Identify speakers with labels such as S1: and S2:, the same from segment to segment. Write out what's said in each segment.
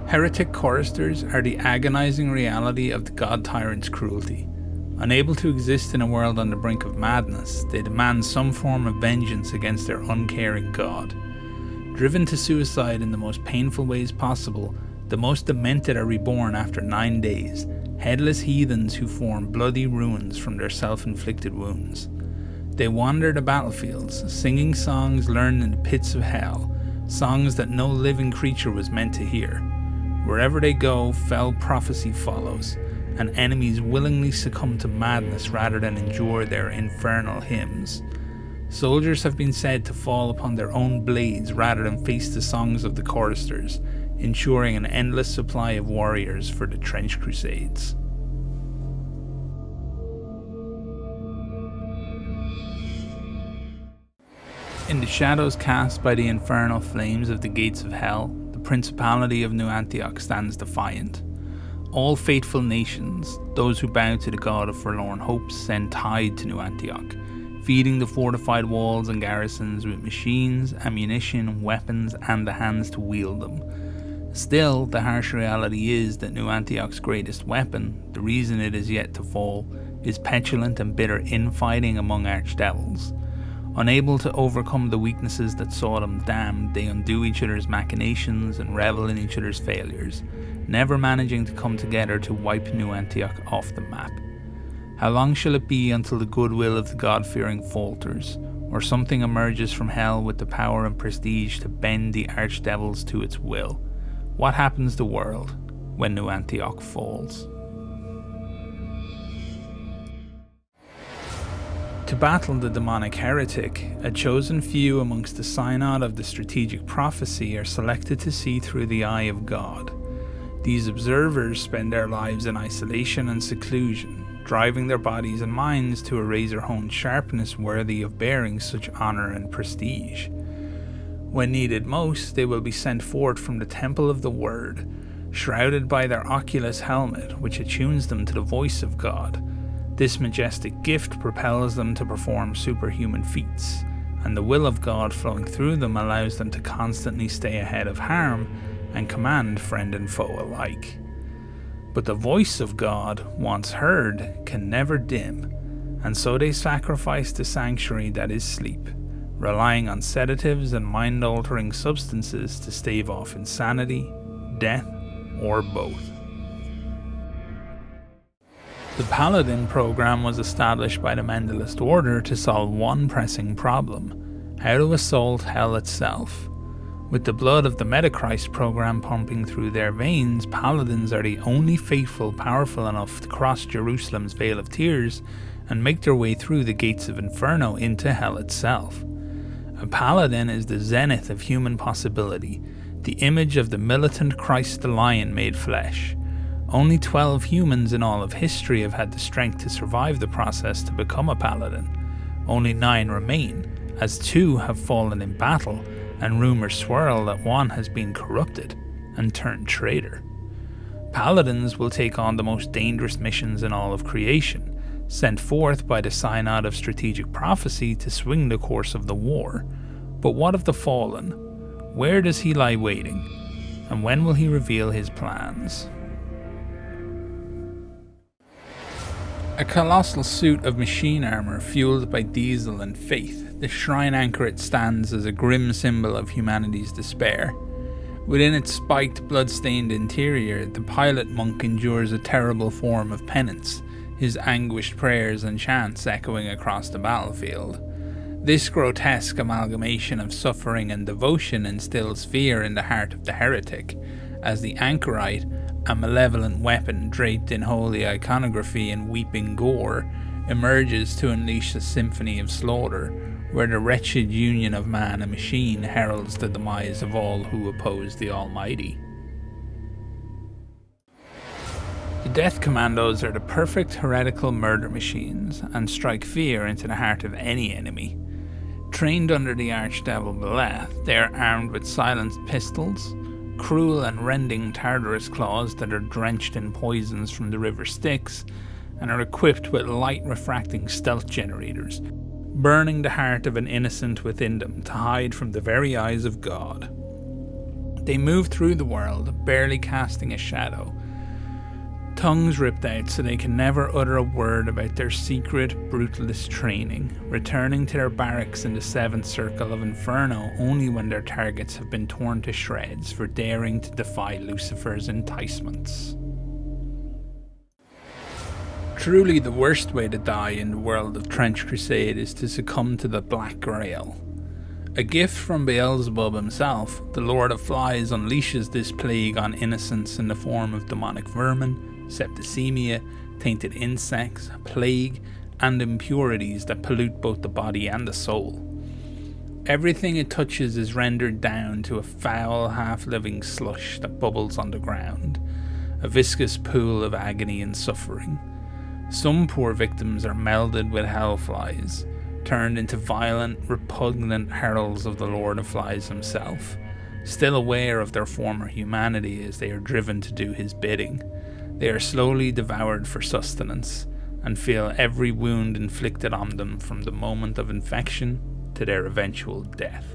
S1: Heretic choristers are the agonizing reality of the god tyrant's cruelty. Unable to exist in a world on the brink of madness, they demand some form of vengeance against their uncaring god. Driven to suicide in the most painful ways possible, the most demented are reborn after 9 days, headless heathens who form bloody ruins from their self-inflicted wounds. They wander the battlefields, singing songs learned in the pits of hell, songs that no living creature was meant to hear. Wherever they go, fell prophecy follows, and enemies willingly succumb to madness rather than endure their infernal hymns. Soldiers have been said to fall upon their own blades rather than face the songs of the choristers, ensuring an endless supply of warriors for the trench crusades. In the shadows cast by the infernal flames of the gates of hell, the principality of New Antioch stands defiant. All faithful nations, those who bow to the god of forlorn hopes, send tide to New Antioch, feeding the fortified walls and garrisons with machines, ammunition, weapons, and the hands to wield them. Still, the harsh reality is that New Antioch's greatest weapon, the reason it is yet to fall, is petulant and bitter infighting among archdevils. Unable to overcome the weaknesses that saw them damned, they undo each other's machinations and revel in each other's failures, never managing to come together to wipe New Antioch off the map. How long shall it be until the goodwill of the God-fearing falters, or something emerges from hell with the power and prestige to bend the archdevils to its will? What happens to the world when New Antioch falls? To battle the demonic heretic, a chosen few amongst the synod of the strategic prophecy are selected to see through the eye of God. These observers spend their lives in isolation and seclusion, driving their bodies and minds to a razor-honed sharpness worthy of bearing such honor and prestige. When needed most, they will be sent forth from the temple of the Word, shrouded by their oculus helmet, which attunes them to the voice of God. This majestic gift propels them to perform superhuman feats, and the will of God flowing through them allows them to constantly stay ahead of harm and command friend and foe alike. But the voice of God, once heard, can never dim, and so they sacrifice the sanctuary that is sleep, relying on sedatives and mind-altering substances to stave off insanity, death, or both. The Paladin program was established by the Mentalist Order to solve one pressing problem: how to assault hell itself. With the blood of the Metachrist program pumping through their veins, Paladins are the only faithful powerful enough to cross Jerusalem's Vale of Tears and make their way through the gates of Inferno into hell itself. A Paladin is the zenith of human possibility, the image of the militant Christ the Lion made flesh. Only 12 humans in all of history have had the strength to survive the process to become a Paladin. Only 9 remain, as 2 have fallen in battle, and rumors swirl that one has been corrupted and turned traitor. Paladins will take on the most dangerous missions in all of creation, sent forth by the Synod of Strategic Prophecy to swing the course of the war. But what of the fallen? Where does he lie waiting? And when will he reveal his plans? A colossal suit of machine armor fueled by diesel and faith, the shrine anchorite stands as a grim symbol of humanity's despair. Within its spiked, blood-stained interior, the pilot monk endures a terrible form of penance, his anguished prayers and chants echoing across the battlefield. This grotesque amalgamation of suffering and devotion instills fear in the heart of the heretic, as the anchorite, a malevolent weapon draped in holy iconography and weeping gore, emerges to unleash a symphony of slaughter, where the wretched union of man and machine heralds the demise of all who oppose the Almighty. The Death Commandos are the perfect heretical murder machines, and strike fear into the heart of any enemy. Trained under the archdevil Beleth, they are armed with silenced pistols, cruel and rending Tartarus claws that are drenched in poisons from the river Styx, and are equipped with light refracting stealth generators, burning the heart of an innocent within them to hide from the very eyes of God. They move through the world, barely casting a shadow. Tongues ripped out so they can never utter a word about their secret, brutalist training, returning to their barracks in the seventh circle of Inferno only when their targets have been torn to shreds for daring to defy Lucifer's enticements. Truly the worst way to die in the world of Trench Crusade is to succumb to the Black Grail. A gift from Beelzebub himself, the Lord of Flies unleashes this plague on innocents in the form of demonic vermin, septicemia, tainted insects, plague, and impurities that pollute both the body and the soul. Everything it touches is rendered down to a foul, half-living slush that bubbles on the ground, a viscous pool of agony and suffering. Some poor victims are melded with hellflies, turned into violent, repugnant heralds of the Lord of Flies himself, still aware of their former humanity as they are driven to do his bidding. They are slowly devoured for sustenance, and feel every wound inflicted on them from the moment of infection to their eventual death.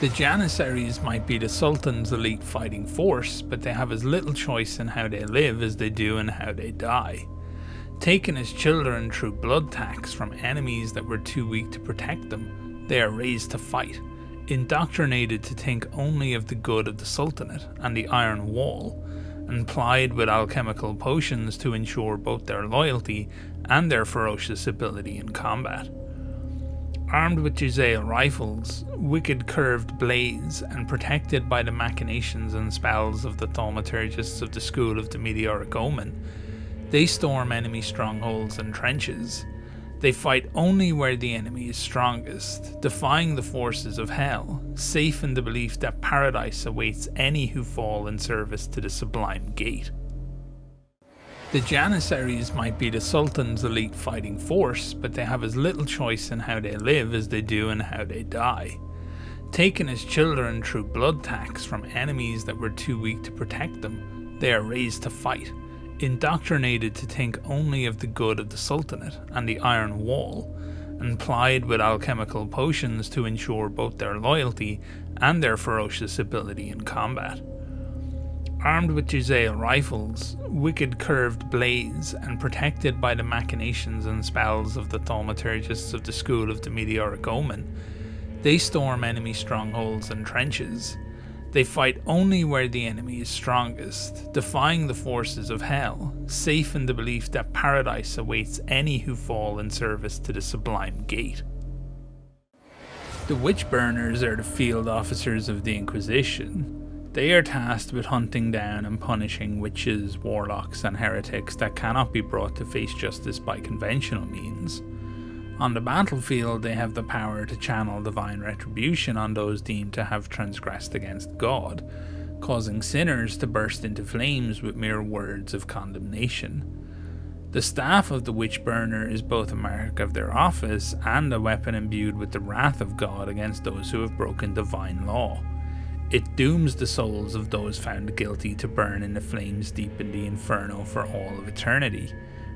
S1: The janissaries might be the Sultan's elite fighting force, but they have as little choice in how they live as they do in how they die. Taken as children through blood tax from enemies that were too weak to protect them, they are raised to fight, indoctrinated to think only of the good of the Sultanate and the Iron Wall, and plied with alchemical potions to ensure both their loyalty and their ferocious ability in combat. Armed with Janissaries rifles, wicked curved blades, and protected by the machinations and spells of the thaumaturgists of the school of the Meteoric Omen, they storm enemy strongholds and trenches. They fight only where the enemy is strongest, defying the forces of hell, safe in the belief that paradise awaits any who fall in service to the sublime gate. The janissaries might be the Sultan's elite fighting force, but they have as little choice in how they live as they do in how they die. Taken as children through blood tax from enemies that were too weak to protect them, they are raised to fight, indoctrinated to think only of the good of the Sultanate and the Iron Wall, and plied with alchemical potions to ensure both their loyalty and their ferocious ability in combat. Armed with Janissaries rifles, wicked curved blades, and protected by the machinations and spells of the thaumaturgists of the school of the Meteoric Omen, they storm enemy strongholds and trenches. They fight only where the enemy is strongest, defying the forces of hell, safe in the belief that paradise awaits any who fall in service to the sublime gate. The witch burners are the field officers of the Inquisition. They are tasked with hunting down and punishing witches, warlocks, and heretics that cannot be brought to face justice by conventional means. On the battlefield, they have the power to channel divine retribution on those deemed to have transgressed against God, causing sinners to burst into flames with mere words of condemnation. The staff of the witch burner is both a mark of their office and a weapon imbued with the wrath of God against those who have broken divine law. It dooms the souls of those found guilty to burn in the flames deep in the inferno for all of eternity.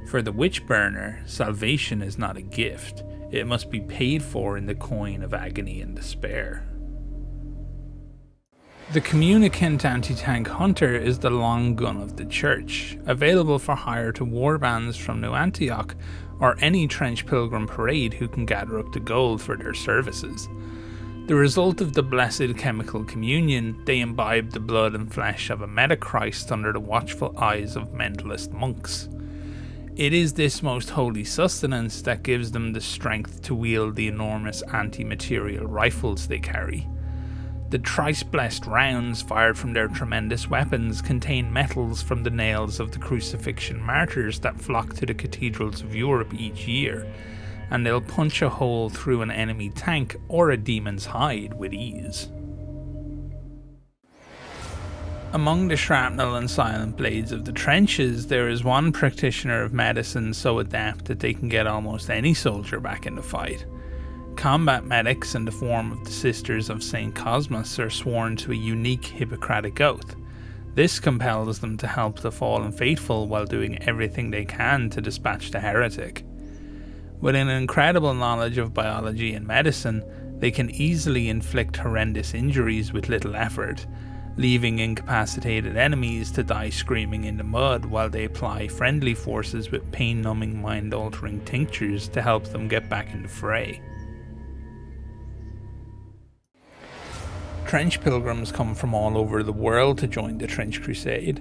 S1: For the witch burner, salvation is not a gift. It must be paid for in the coin of agony and despair. The communicant anti-tank hunter is the long gun of the church, available for hire to warbands from New Antioch or any trench pilgrim parade who can gather up the gold for their services. The result of the blessed chemical communion, they imbibe the blood and flesh of a Metachrist under the watchful eyes of mentalist monks. It is this most holy sustenance that gives them the strength to wield the enormous anti-material rifles they carry. The thrice-blessed rounds fired from their tremendous weapons contain metals from the nails of the crucifixion martyrs that flock to the cathedrals of Europe each year, and they'll punch a hole through an enemy tank or a demon's hide with ease. Among the shrapnel and silent blades of the trenches, there is one practitioner of medicine so adept that they can get almost any soldier back in the fight. Combat medics in the form of the Sisters of St. Cosmas are sworn to a unique Hippocratic oath. This compels them to help the fallen faithful while doing everything they can to dispatch the heretic. With an incredible knowledge of biology and medicine, They can easily inflict horrendous injuries with little effort, leaving incapacitated enemies to die screaming in the mud while they apply friendly forces with pain-numbing, mind-altering tinctures to help them get back in the fray. Trench pilgrims come from all over the world to join the Trench Crusade.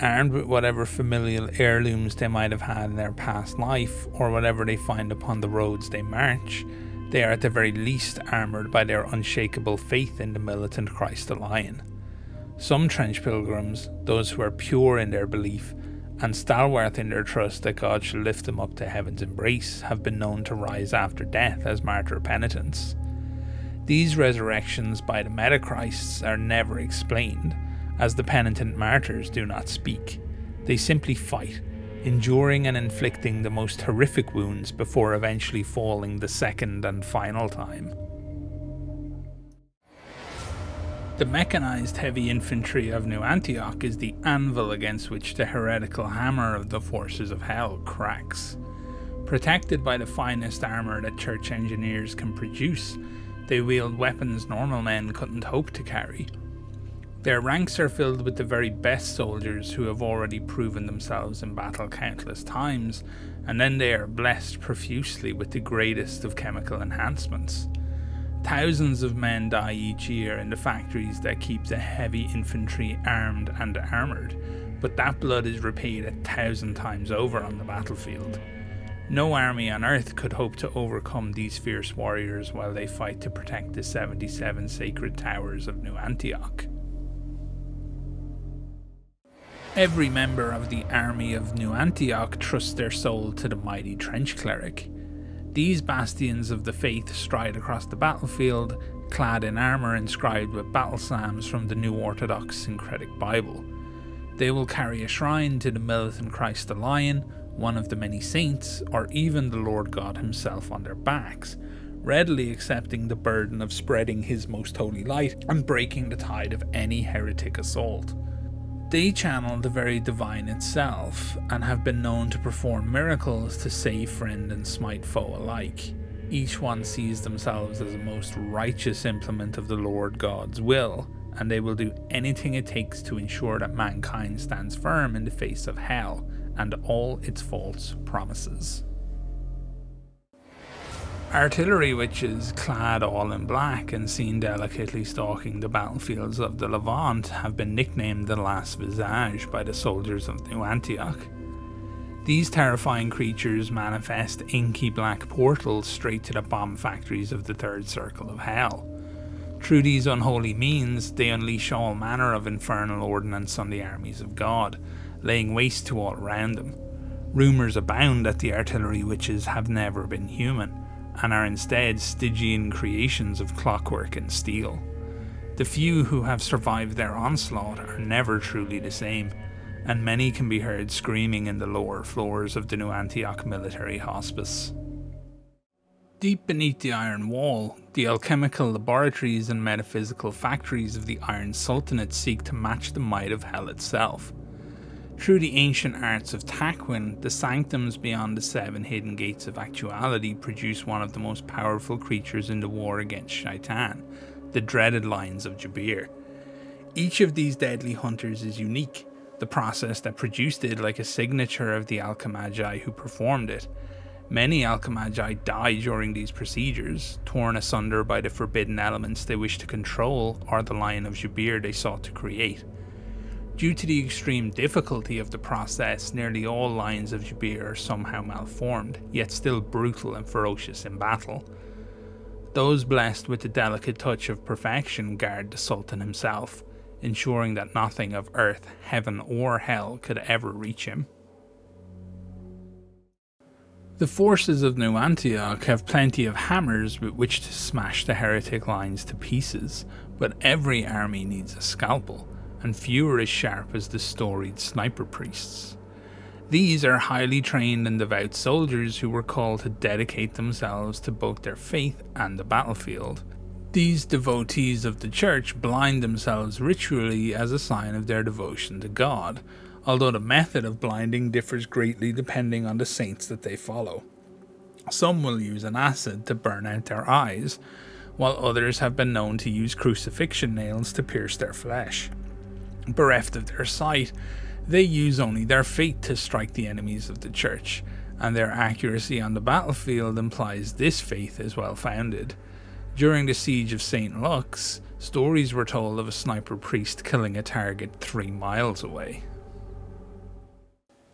S1: Armed with whatever familial heirlooms they might have had in their past life, or whatever they find upon the roads they march, they are at the very least armoured by their unshakable faith in the militant Christ the Lion. Some trench pilgrims, those who are pure in their belief and stalwart in their trust that God shall lift them up to heaven's embrace, have been known to rise after death as martyr penitents. These resurrections by the Metacrists are never explained, as the penitent martyrs do not speak. They simply fight, enduring and inflicting the most horrific wounds before eventually falling the second and final time. The mechanized heavy infantry of New Antioch is the anvil against which the heretical hammer of the forces of hell cracks. Protected by the finest armour that church engineers can produce, they wield weapons normal men couldn't hope to carry. Their ranks are filled with the very best soldiers who have already proven themselves in battle countless times, and then they are blessed profusely with the greatest of chemical enhancements. Thousands of men die each year in the factories that keep the heavy infantry armed and armoured, but that blood is repaid 1,000 times over on the battlefield. No army on earth could hope to overcome these fierce warriors while they fight to protect the 77 sacred towers of New Antioch. Every member of the army of New Antioch trusts their soul to the mighty trench cleric. These bastions of the faith stride across the battlefield, clad in armour inscribed with battle psalms from the New Orthodox Syncretic Bible. They will carry a shrine to the militant Christ the Lion, one of the many saints, or even the Lord God himself on their backs, readily accepting the burden of spreading his most holy light and breaking the tide of any heretic assault. They channel the very divine itself, and have been known to perform miracles to save friend and smite foe alike. Each one sees themselves as a most righteous implement of the Lord God's will, and they will do anything it takes to ensure that mankind stands firm in the face of hell and all its false promises. Artillery witches, clad all in black and seen delicately stalking the battlefields of the Levant, have been nicknamed the Last Visage by the soldiers of New Antioch. These terrifying creatures manifest inky black portals straight to the bomb factories of the Third Circle of Hell. Through these unholy means, they unleash all manner of infernal ordnance on the armies of God, laying waste to all around them. Rumours abound that the artillery witches have never been human, and are instead Stygian creations of clockwork and steel. The few who have survived their onslaught are never truly the same, and many can be heard screaming in the lower floors of the New Antioch military hospice. Deep beneath the Iron Wall, the alchemical laboratories and metaphysical factories of the Iron Sultanate seek to match the might of hell itself. Through the ancient arts of Taquin, the sanctums beyond the 7 hidden gates of actuality produce one of the most powerful creatures in the war against Shaitan, the dreaded lions of Jabir. Each of these deadly hunters is unique, the process that produced it like a signature of the alchemagi who performed it. Many alchemagi die during these procedures, torn asunder by the forbidden elements they wish to control or the lion of Jabir they sought to create. Due to the extreme difficulty of the process, nearly all lions of Jabir are somehow malformed, yet still brutal and ferocious in battle. Those blessed with the delicate touch of perfection guard the Sultan himself, ensuring that nothing of earth, heaven or hell could ever reach him. The forces of New Antioch have plenty of hammers with which to smash the heretic lines to pieces, but every army needs a scalpel, and few are as sharp as the storied sniper priests. These are highly trained and devout soldiers who were called to dedicate themselves to both their faith and the battlefield. These devotees of the church blind themselves ritually as a sign of their devotion to God, although the method of blinding differs greatly depending on the saints that they follow. Some will use an acid to burn out their eyes, while others have been known to use crucifixion nails to pierce their flesh. Bereft of their sight, they use only their feet to strike the enemies of the church, and their accuracy on the battlefield implies this faith is well founded. During the siege of St. Lux, stories were told of a sniper priest killing a target 3 miles away.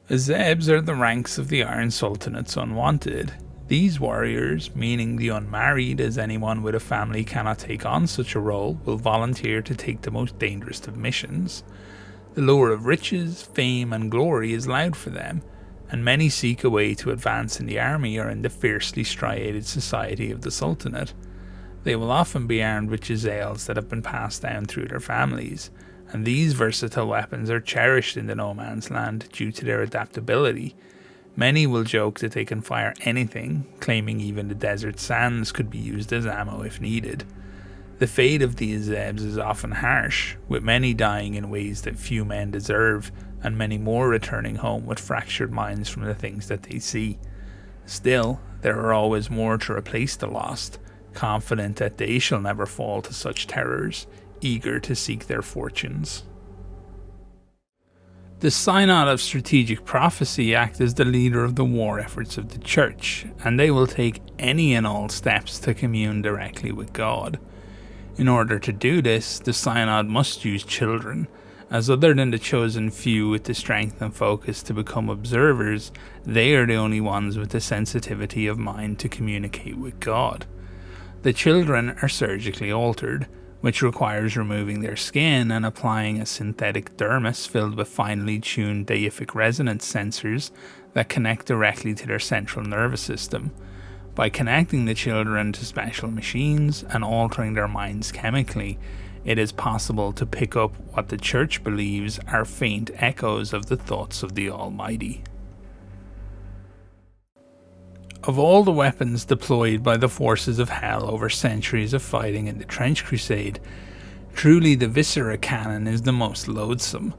S1: Azebs are the ranks of the Iron Sultanate's unwanted. These warriors, meaning the unmarried, as anyone with a family cannot take on such a role, will volunteer to take the most dangerous of missions. The lure of riches, fame and glory is loud for them, and many seek a way to advance in the army or in the fiercely striated society of the Sultanate. They will often be armed with janissaries that have been passed down through their families, and these versatile weapons are cherished in the no man's land due to their adaptability. Many will joke that they can fire anything, claiming even the desert sands could be used as ammo if needed. The fate of the azebs is often harsh, with many dying in ways that few men deserve, and many more returning home with fractured minds from the things that they see. Still, there are always more to replace the lost, confident that they shall never fall to such terrors, eager to seek their fortunes. The Synod of Strategic Prophecy act as the leader of the war efforts of the Church, and they will take any and all steps to commune directly with God. In order to do this, the Synod must use children, as other than the chosen few with the strength and focus to become observers, they are the only ones with the sensitivity of mind to communicate with God. The children are surgically altered, which requires removing their skin and applying a synthetic dermis filled with finely tuned deific resonance sensors that connect directly to their central nervous system. By connecting the children to special machines and altering their minds chemically, it is possible to pick up what the Church believes are faint echoes of the thoughts of the Almighty. Of all the weapons deployed by the forces of Hell over centuries of fighting in the Trench Crusade, truly the Viscera cannon is the most loathsome.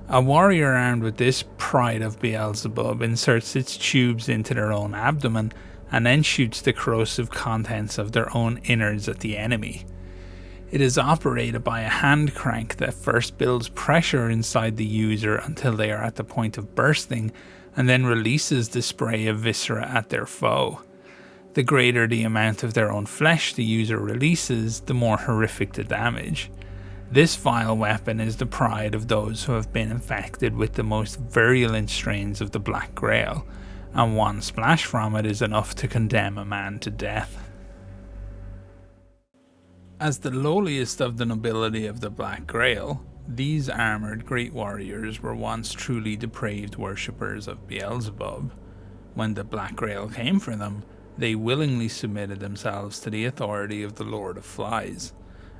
S1: A warrior armed with this pride of Beelzebub inserts its tubes into their own abdomen and then shoots the corrosive contents of their own innards at the enemy. It is operated by a hand crank that first builds pressure inside the user until they are at the point of bursting, and then releases the spray of viscera at their foe. The greater the amount of their own flesh the user releases, the more horrific the damage. This vile weapon is the pride of those who have been infected with the most virulent strains of the Black Grail, and one splash from it is enough to condemn a man to death. As the lowliest of the nobility of the Black Grail, these armoured great warriors were once truly depraved worshippers of Beelzebub. When the Black Grail came for them, they willingly submitted themselves to the authority of the Lord of Flies.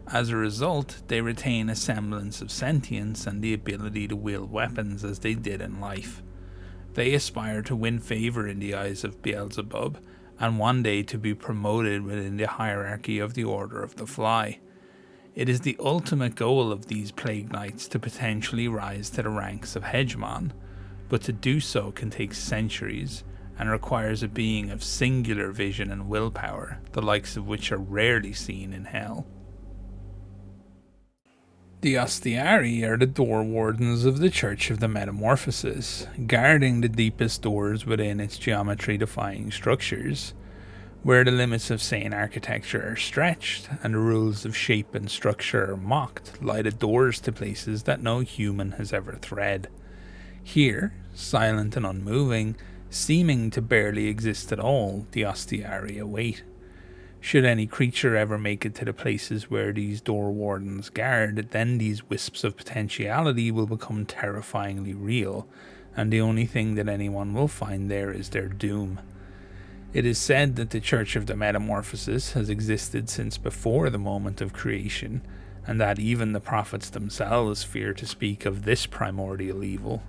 S1: As a result, they retain a semblance of sentience and the ability to wield weapons as they did in life. They aspire to win favour in the eyes of Beelzebub, and one day to be promoted within the hierarchy of the Order of the Fly. It is the ultimate goal of these Plague Knights to potentially rise to the ranks of Hegemon, but to do so can take centuries, and requires a being of singular vision and willpower, the likes of which are rarely seen in Hell. The Ostiari are the door wardens of the Church of the Metamorphosis, guarding the deepest doors within its geometry-defying structures. Where the limits of sane architecture are stretched, and the rules of shape and structure are mocked, lie the doors to places that no human has ever tread. Here, silent and unmoving, seeming to barely exist at all, the Ostiari await. Should any creature ever make it to the places where these door wardens guard, then these wisps of potentiality will become terrifyingly real, and the only thing that anyone will find there is their doom. It is said that the Church of the Metamorphosis has existed since before the moment of creation, and that even the prophets themselves fear to speak of this primordial evil.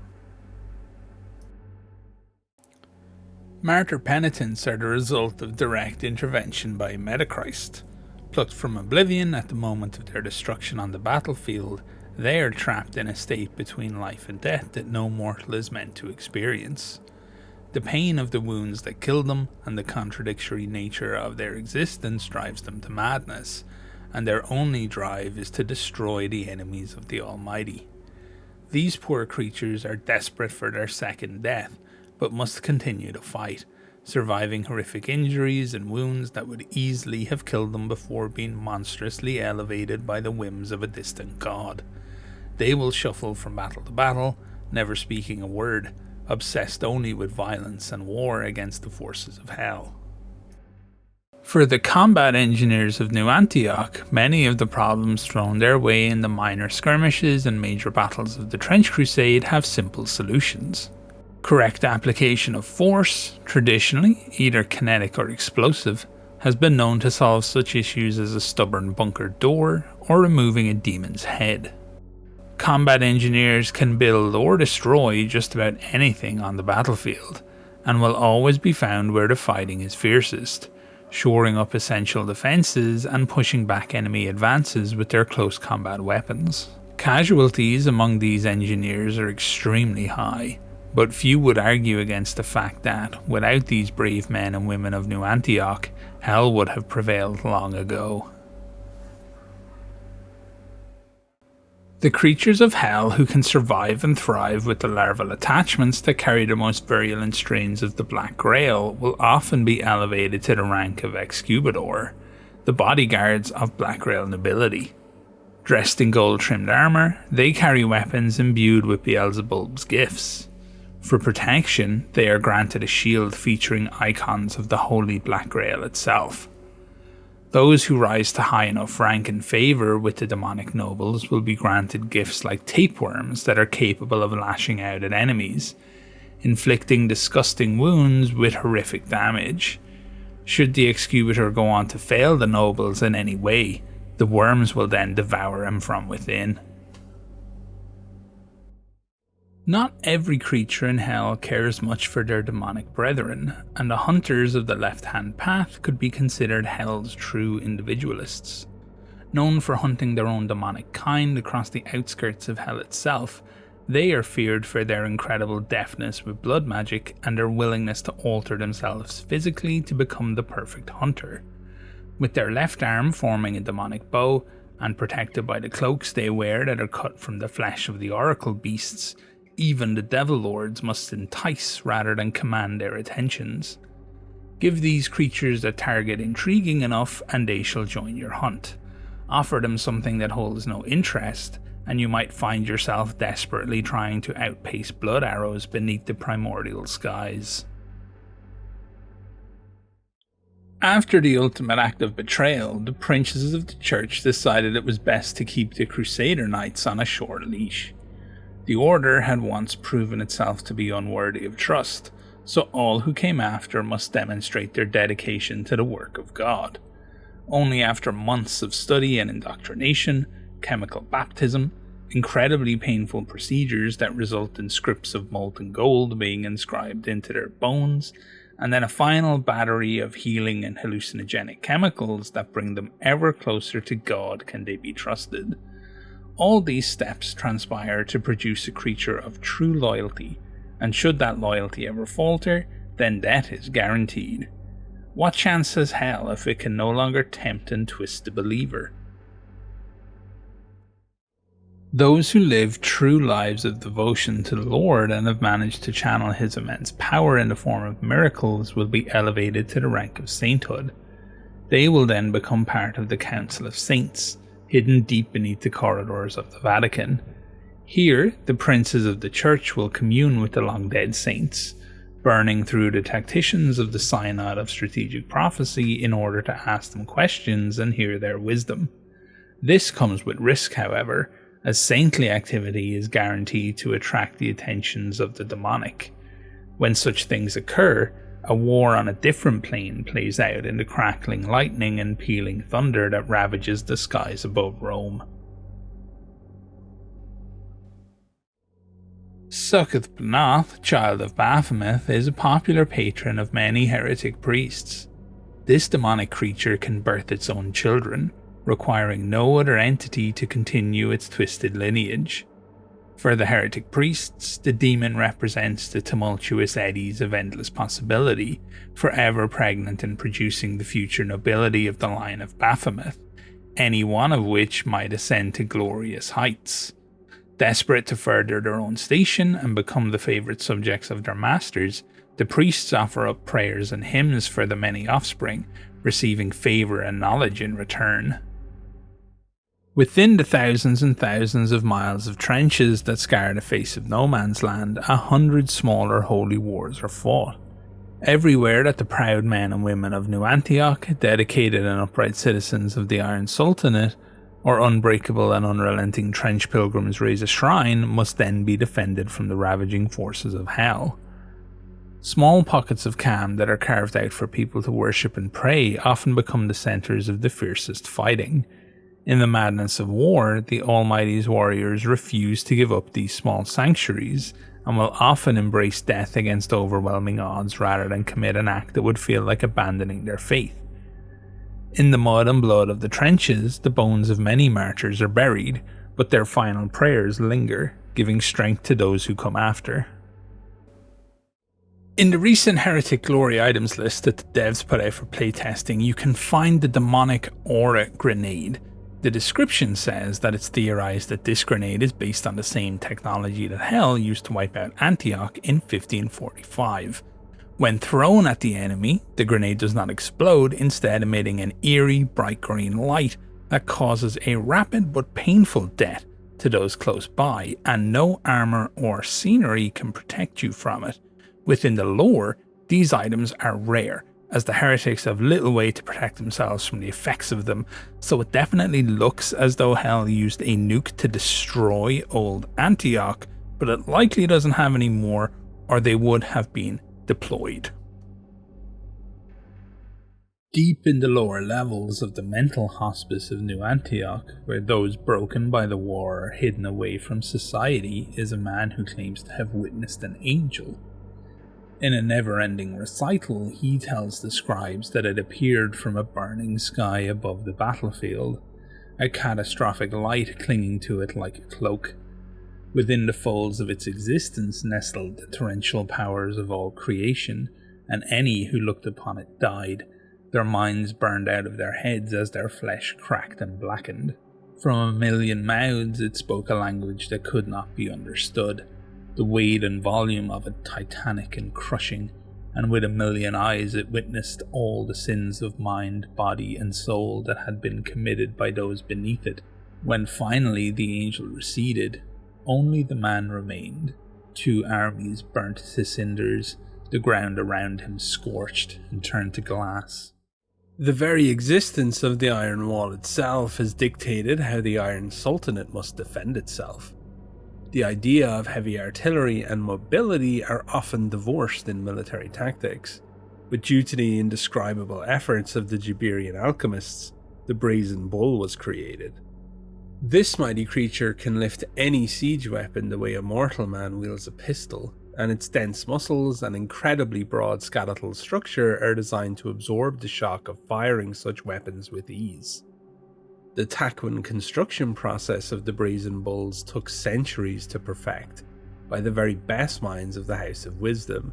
S1: Martyr penitents are the result of direct intervention by Metachrist. Plucked from oblivion at the moment of their destruction on the battlefield, they are trapped in a state between life and death that no mortal is meant to experience. The pain of the wounds that kill them and the contradictory nature of their existence drives them to madness, and their only drive is to destroy the enemies of the Almighty. These poor creatures are desperate for their second death, but must continue to fight, surviving horrific injuries and wounds that would easily have killed them before being monstrously elevated by the whims of a distant god. They will shuffle from battle to battle, never speaking a word, obsessed only with violence and war against the forces of hell. For the combat engineers of New Antioch, many of the problems thrown their way in the minor skirmishes and major battles of the Trench Crusade have simple solutions. Correct application of force, traditionally either kinetic or explosive, has been known to solve such issues as a stubborn bunker door or removing a demon's head. Combat engineers can build or destroy just about anything on the battlefield, and will always be found where the fighting is fiercest, shoring up essential defences and pushing back enemy advances with their close combat weapons. Casualties among these engineers are extremely high, but few would argue against the fact that, without these brave men and women of New Antioch, hell would have prevailed long ago. The creatures of hell who can survive and thrive with the larval attachments that carry the most virulent strains of the Black Grail will often be elevated to the rank of Excubador, the bodyguards of Black Grail nobility. Dressed in gold-trimmed armour, they carry weapons imbued with Beelzebub's gifts. For protection, they are granted a shield featuring icons of the Holy Black Grail itself. Those who rise to high enough rank and favour with the demonic nobles will be granted gifts like tapeworms that are capable of lashing out at enemies, inflicting disgusting wounds with horrific damage. Should the Excubator go on to fail the nobles in any way, the worms will then devour him from within. Not every creature in hell cares much for their demonic brethren, and the hunters of the left-hand path could be considered hell's true individualists. Known for hunting their own demonic kind across the outskirts of hell itself, they are feared for their incredible deftness with blood magic and their willingness to alter themselves physically to become the perfect hunter. With their left arm forming a demonic bow, and protected by the cloaks they wear that are cut from the flesh of the oracle beasts, even the Devil Lords must entice rather than command their attentions. Give these creatures a target intriguing enough and they shall join your hunt. Offer them something that holds no interest, and you might find yourself desperately trying to outpace blood arrows beneath the primordial skies. After the ultimate act of betrayal, the princes of the church decided it was best to keep the Crusader Knights on a short leash. The order had once proven itself to be unworthy of trust, so all who came after must demonstrate their dedication to the work of God. Only after months of study and indoctrination, chemical baptism, incredibly painful procedures that result in scripts of molten gold being inscribed into their bones, and then a final battery of healing and hallucinogenic chemicals that bring them ever closer to God can they be trusted. All these steps transpire to produce a creature of true loyalty, and should that loyalty ever falter, then death is guaranteed. What chance has hell if it can no longer tempt and twist the believer? Those who live true lives of devotion to the Lord and have managed to channel his immense power in the form of miracles will be elevated to the rank of sainthood. They will then become part of the Council of Saints, hidden deep beneath the corridors of the Vatican. Here, the princes of the church will commune with the long-dead saints, burning through the tacticians of the Synod of Strategic Prophecy in order to ask them questions and hear their wisdom. This comes with risk, however, as saintly activity is guaranteed to attract the attentions of the demonic. When such things occur, a war on a different plane plays out in the crackling lightning and pealing thunder that ravages the skies above Rome. Succoth-Benoth, child of Baphomet, is a popular patron of many heretic priests. This demonic creature can birth its own children, requiring no other entity to continue its twisted lineage. For the heretic priests, the demon represents the tumultuous eddies of endless possibility, forever pregnant and producing the future nobility of the line of Baphomet, any one of which might ascend to glorious heights. Desperate to further their own station and become the favourite subjects of their masters, the priests offer up prayers and hymns for the many offspring, receiving favour and knowledge in return. Within the thousands and thousands of miles of trenches that scar the face of no man's land, 100 smaller holy wars are fought. Everywhere that the proud men and women of New Antioch, dedicated and upright citizens of the Iron Sultanate, or unbreakable and unrelenting trench pilgrims raise a shrine, must then be defended from the ravaging forces of hell. Small pockets of calm that are carved out for people to worship and pray often become the centres of the fiercest fighting. In the madness of war, the Almighty's warriors refuse to give up these small sanctuaries, and will often embrace death against overwhelming odds rather than commit an act that would feel like abandoning their faith. In the mud and blood of the trenches, the bones of many martyrs are buried, but their final prayers linger, giving strength to those who come after. In the recent Heretic Glory items list that the devs put out for playtesting, you can find the demonic Aura grenade. The description says that it's theorized that this grenade is based on the same technology that Hell used to wipe out Antioch in 1545. When thrown at the enemy, the grenade does not explode, instead emitting an eerie bright green light that causes a rapid but painful death to those close by, and no armour or scenery can protect you from it. Within the lore, these items are rare, as the heretics have little way to protect themselves from the effects of them, so it definitely looks as though Hell used a nuke to destroy old Antioch, but it likely doesn't have any more, or they would have been deployed. Deep in the lower levels of the mental hospice of New Antioch, where those broken by the war are hidden away from society, is a man who claims to have witnessed an angel. In a never-ending recital, he tells the scribes that it appeared from a burning sky above the battlefield, a catastrophic light clinging to it like a cloak. Within the folds of its existence nestled the torrential powers of all creation, and any who looked upon it died, their minds burned out of their heads as their flesh cracked and blackened. From a million mouths it spoke a language that could not be understood, the weight and volume of it titanic and crushing, and with a million eyes it witnessed all the sins of mind, body and soul that had been committed by those beneath it. When finally the angel receded, only the man remained, 2 armies burnt to cinders, the ground around him scorched and turned to glass. The very existence of the Iron Wall itself has dictated how the Iron Sultanate must defend itself. The idea of heavy artillery and mobility are often divorced in military tactics, but due to the indescribable efforts of the Jabirian alchemists, the Brazen Bull was created. This mighty creature can lift any siege weapon the way a mortal man wields a pistol, and its dense muscles and incredibly broad skeletal structure are designed to absorb the shock of firing such weapons with ease. The Taquin construction process of the Brazen Bulls took centuries to perfect by the very best minds of the House of Wisdom,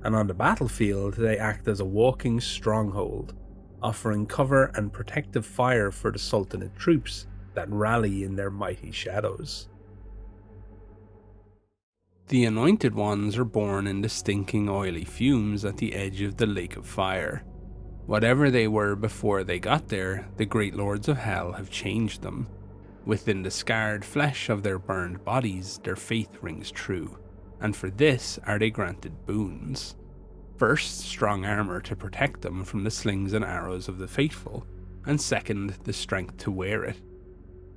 S1: and on the battlefield they act as a walking stronghold, offering cover and protective fire for the Sultanate troops that rally in their mighty shadows. The Anointed Ones are born in the stinking oily fumes at the edge of the Lake of Fire. Whatever they were before they got there, the Great Lords of Hell have changed them. Within the scarred flesh of their burned bodies, their faith rings true, and for this are they granted boons. First, strong armour to protect them from the slings and arrows of the faithful, and second, the strength to wear it.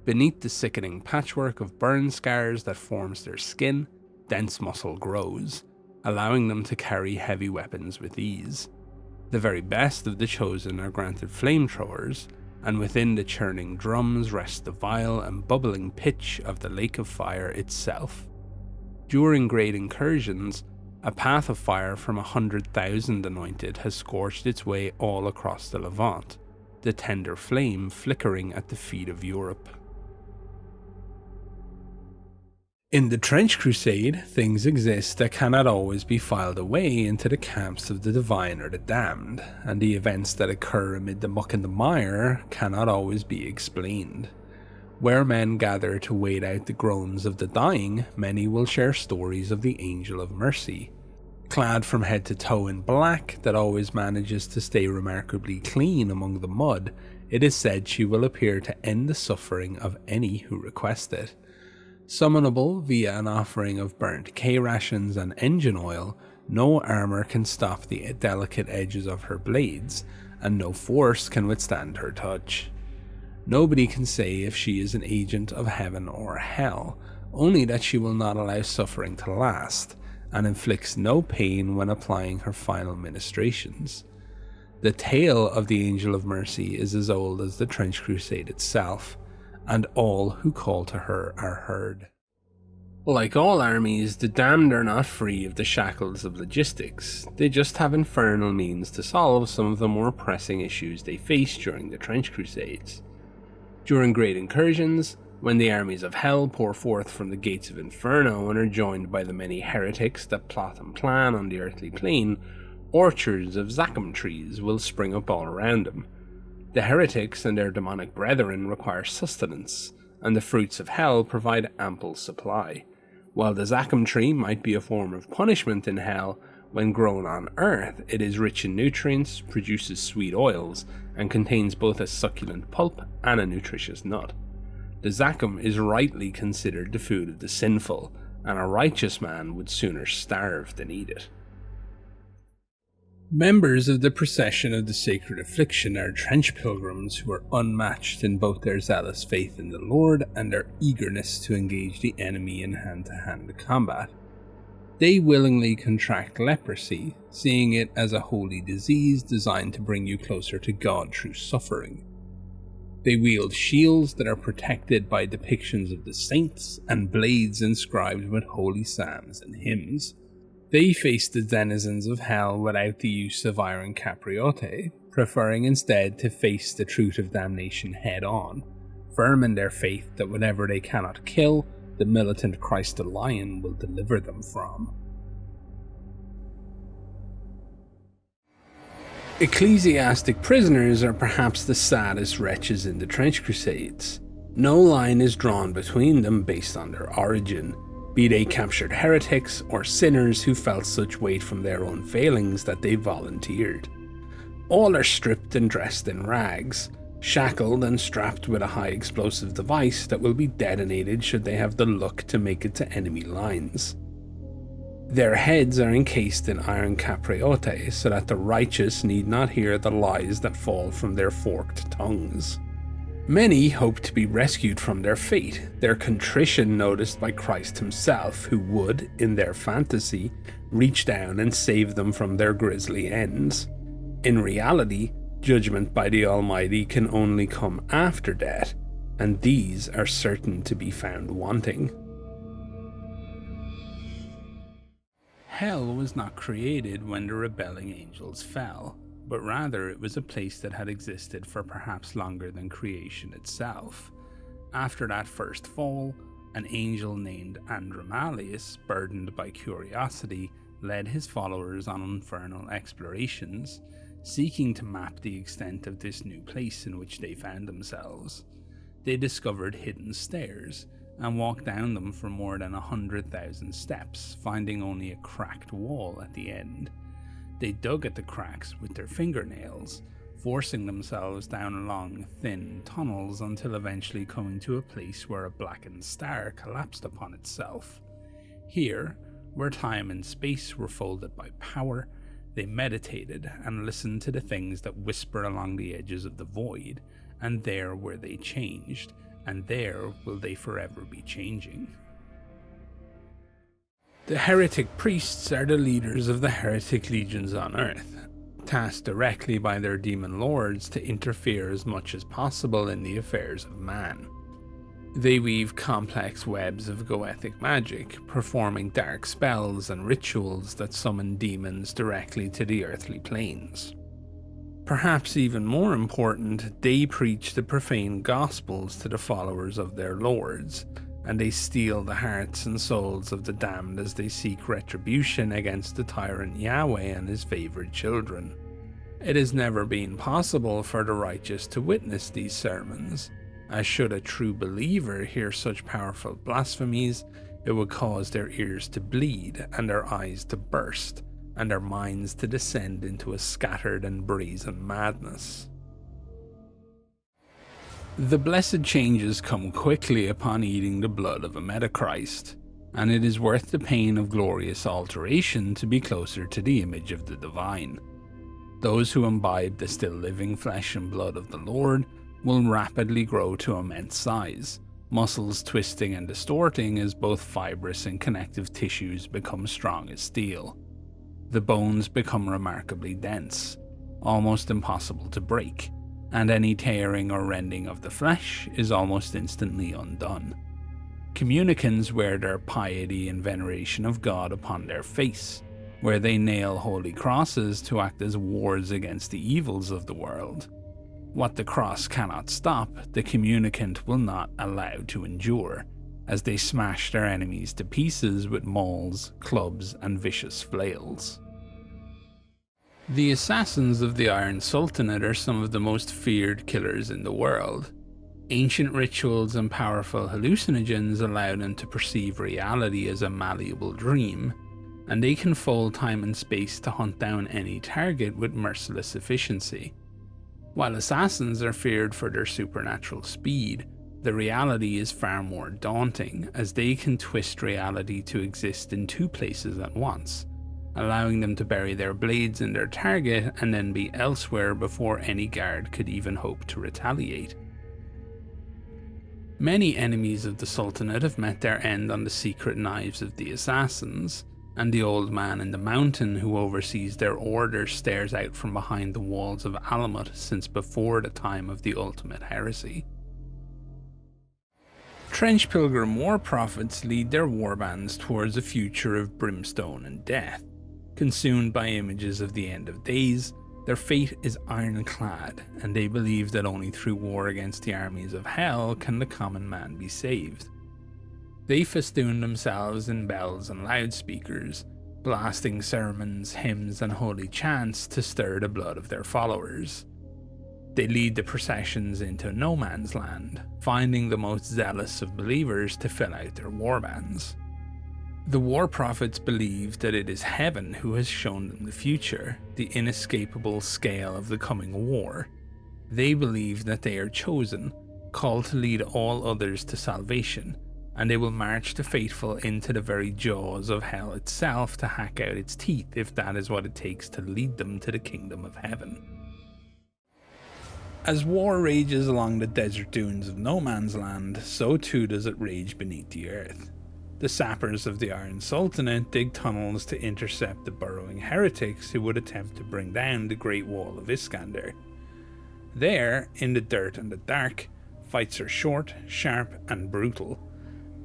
S1: Beneath the sickening patchwork of burn scars that forms their skin, dense muscle grows, allowing them to carry heavy weapons with ease. The very best of the chosen are granted flamethrowers, and within the churning drums rests the vile and bubbling pitch of the Lake of Fire itself. During great incursions, a path of fire from 100,000 Anointed has scorched its way all across the Levant, the tender flame flickering at the feet of Europe.
S2: In the Trench Crusade, things exist that cannot always be filed away into the camps of the divine or the damned, and the events that occur amid the muck and the mire cannot always be explained. Where men gather to wait out the groans of the dying, many will share stories of the Angel of Mercy. Clad from head to toe in black that always manages to stay remarkably clean among the mud, it is said she will appear to end the suffering of any who request it. Summonable via an offering of burnt K-rations and engine oil, no armour can stop the delicate edges of her blades, and no force can withstand her touch. Nobody can say if she is an agent of heaven or hell, only that she will not allow suffering to last, and inflicts no pain when applying her final ministrations. The tale of the Angel of Mercy is as old as the Trench Crusade itself, and all who call to her are heard. Like all armies, the damned are not free of the shackles of logistics. They just have infernal means to solve some of the more pressing issues they face during the Trench Crusades. During great incursions, when the armies of hell pour forth from the gates of Inferno and are joined by the many heretics that plot and plan on the earthly plane, orchards of zacchum trees will spring up all around them. The heretics and their demonic brethren require sustenance, and the fruits of hell provide ample supply. While the zacchum tree might be a form of punishment in hell, when grown on earth it is rich in nutrients, produces sweet oils, and contains both a succulent pulp and a nutritious nut. The zacchum is rightly considered the food of the sinful, and a righteous man would sooner starve than eat it. Members of the procession of the Sacred Affliction are trench pilgrims who are unmatched in both their zealous faith in the Lord and their eagerness to engage the enemy in hand-to-hand combat. They willingly contract leprosy, seeing it as a holy disease designed to bring you closer to God through suffering. They wield shields that are protected by depictions of the saints and blades inscribed with holy psalms and hymns. They face the denizens of hell without the use of iron capriote, preferring instead to face the truth of damnation head-on, firm in their faith that whatever they cannot kill, the militant Christ the Lion will deliver them from. Ecclesiastic prisoners are perhaps the saddest wretches in the Trench Crusades. No line is drawn between them based on their origin, be they captured heretics or sinners who felt such weight from their own failings that they volunteered. All are stripped and dressed in rags, shackled and strapped with a high explosive device that will be detonated should they have the luck to make it to enemy lines. Their heads are encased in iron capriote so that the righteous need not hear the lies that fall from their forked tongues. Many hope to be rescued from their fate, their contrition noticed by Christ himself, who would, in their fantasy, reach down and save them from their grisly ends. In reality, judgment by the Almighty can only come after death, and these are certain to be found wanting. Hell was not created when the rebelling angels fell, but rather it was a place that had existed for perhaps longer than creation itself. After that first fall, an angel named Andromalius, burdened by curiosity, led his followers on infernal explorations, seeking to map the extent of this new place in which they found themselves. They discovered hidden stairs, and walked down them for more than 100,000 steps, finding only a cracked wall at the end. They dug at the cracks with their fingernails, forcing themselves down long, thin tunnels until eventually coming to a place where a blackened star collapsed upon itself. Here, where time and space were folded by power, they meditated and listened to the things that whisper along the edges of the void, and there were they changed, and there will they forever be changing. The heretic priests are the leaders of the heretic legions on Earth, tasked directly by their demon lords to interfere as much as possible in the affairs of man. They weave complex webs of goethic magic, performing dark spells and rituals that summon demons directly to the earthly planes. Perhaps even more important, they preach the profane gospels to the followers of their lords, and they steal the hearts and souls of the damned as they seek retribution against the tyrant Yahweh and his favored children. It has never been possible for the righteous to witness these sermons, as should a true believer hear such powerful blasphemies, it would cause their ears to bleed and their eyes to burst, and their minds to descend into a scattered and brazen madness. The blessed changes come quickly upon eating the blood of a Metachrist, and it is worth the pain of glorious alteration to be closer to the image of the divine. Those who imbibe the still living flesh and blood of the Lord will rapidly grow to immense size, muscles twisting and distorting as both fibrous and connective tissues become strong as steel. The bones become remarkably dense, almost impossible to break, and any tearing or rending of the flesh is almost instantly undone. Communicants wear their piety and veneration of God upon their face, where they nail holy crosses to act as wards against the evils of the world. What the cross cannot stop, the communicant will not allow to endure, as they smash their enemies to pieces with mauls, clubs, and vicious flails. The assassins of the Iron Sultanate are some of the most feared killers in the world. Ancient rituals and powerful hallucinogens allow them to perceive reality as a malleable dream, and they can fold time and space to hunt down any target with merciless efficiency. While assassins are feared for their supernatural speed, the reality is far more daunting, as they can twist reality to exist in two places at once, allowing them to bury their blades in their target and then be elsewhere before any guard could even hope to retaliate. Many enemies of the Sultanate have met their end on the secret knives of the assassins, and the old man in the mountain who oversees their order stares out from behind the walls of Alamut since before the time of the ultimate heresy. Trench Pilgrim war prophets lead their warbands towards a future of brimstone and death. Consumed by images of the end of days, their fate is ironclad, and they believe that only through war against the armies of hell can the common man be saved. They festoon themselves in bells and loudspeakers, blasting sermons, hymns, and holy chants to stir the blood of their followers. They lead the processions into no man's land, finding the most zealous of believers to fill out their warbands. The war prophets believe that it is heaven who has shown them the future, the inescapable scale of the coming war. They believe that they are chosen, called to lead all others to salvation, and they will march the faithful into the very jaws of hell itself to hack out its teeth if that is what it takes to lead them to the kingdom of heaven. As war rages along the desert dunes of no man's land, so too does it rage beneath the earth. The sappers of the Iron Sultanate dig tunnels to intercept the burrowing heretics who would attempt to bring down the Great Wall of Iskander. There, in the dirt and the dark, fights are short, sharp, and brutal.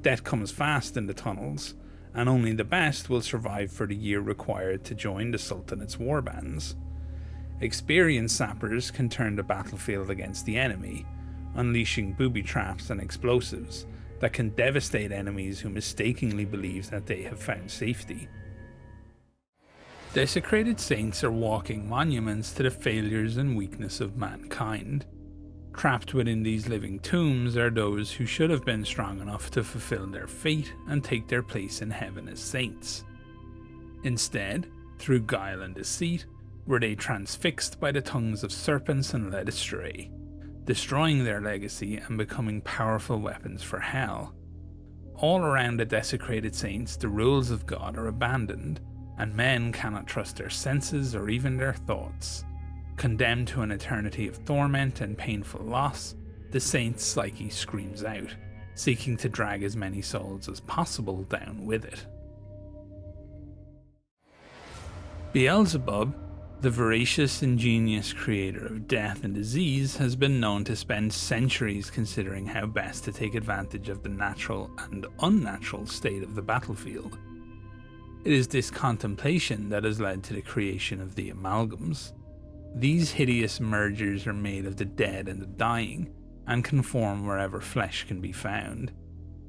S2: Death comes fast in the tunnels, and only the best will survive for the year required to join the Sultanate's warbands. Experienced sappers can turn the battlefield against the enemy, unleashing booby traps and explosives that can devastate enemies who mistakenly believe that they have found safety. Desecrated saints are walking monuments to the failures and weakness of mankind. Trapped within these living tombs are those who should have been strong enough to fulfill their fate and take their place in heaven as saints. Instead, through guile and deceit, were they transfixed by the tongues of serpents and led astray, destroying their legacy and becoming powerful weapons for hell. All around the desecrated saints, the rules of God are abandoned, and men cannot trust their senses or even their thoughts. Condemned to an eternity of torment and painful loss, the saint's psyche screams out, seeking to drag as many souls as possible down with it. Beelzebub, the voracious, ingenious creator of death and disease, has been known to spend centuries considering how best to take advantage of the natural and unnatural state of the battlefield. It is this contemplation that has led to the creation of the amalgams. These hideous mergers are made of the dead and the dying, and can form wherever flesh can be found.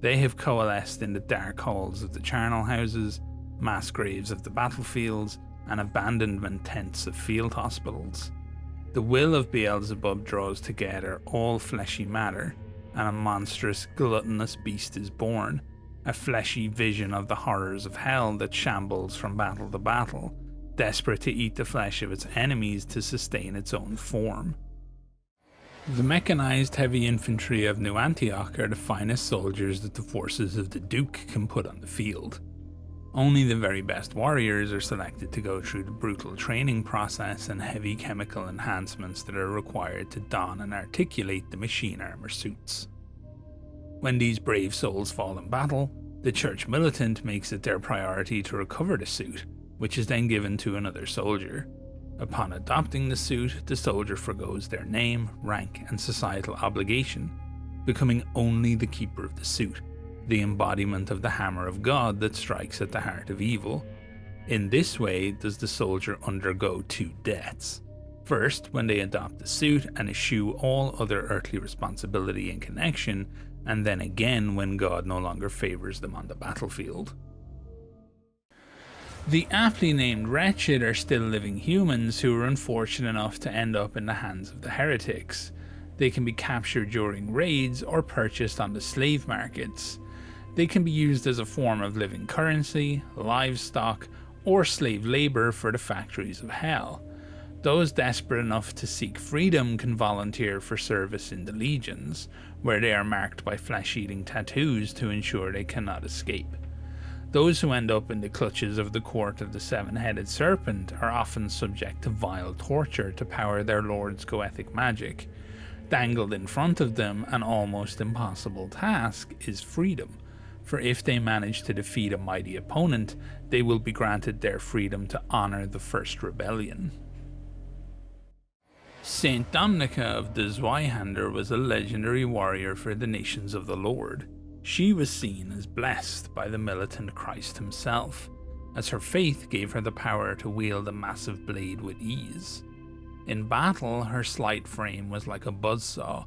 S1: They have coalesced in the dark halls of the charnel houses, mass graves of the battlefields, and abandonment tents of field hospitals. The will of Beelzebub draws together all fleshy matter, and a monstrous, gluttonous beast is born, a fleshy vision of the horrors of hell that shambles from battle to battle, desperate to eat the flesh of its enemies to sustain its own form. The mechanized heavy infantry of New Antioch are the finest soldiers that the forces of the Duke can put on the field. Only the very best warriors are selected to go through the brutal training process and heavy chemical enhancements that are required to don and articulate the machine armor suits. When these brave souls fall in battle, the Church Militant makes it their priority to recover the suit, which is then given to another soldier. Upon adopting the suit, the soldier forgoes their name, rank, and societal obligation, becoming only the keeper of the suit, the embodiment of the hammer of God that strikes at the heart of evil. In this way does the soldier undergo two deaths. First, when they adopt the suit and eschew all other earthly responsibility and connection, and then again when God no longer favours them on the battlefield. The aptly named Wretched are still living humans who are unfortunate enough to end up in the hands of the Heretics. They can be captured during raids or purchased on the slave markets. They can be used as a form of living currency, livestock, or slave labour for the factories of hell. Those desperate enough to seek freedom can volunteer for service in the legions, where they are marked by flesh-eating tattoos to ensure they cannot escape. Those who end up in the clutches of the court of the seven-headed serpent are often subject to vile torture to power their lord's goethic magic. Dangled in front of them, an almost impossible task is freedom, for if they manage to defeat a mighty opponent, they will be granted their freedom to honour the first rebellion. Saint Domnica of Theander was a legendary warrior for the nations of the Lord. She was seen as blessed by the militant Christ himself, as her faith gave her the power to wield a massive blade with ease. In battle, her slight frame was like a buzzsaw,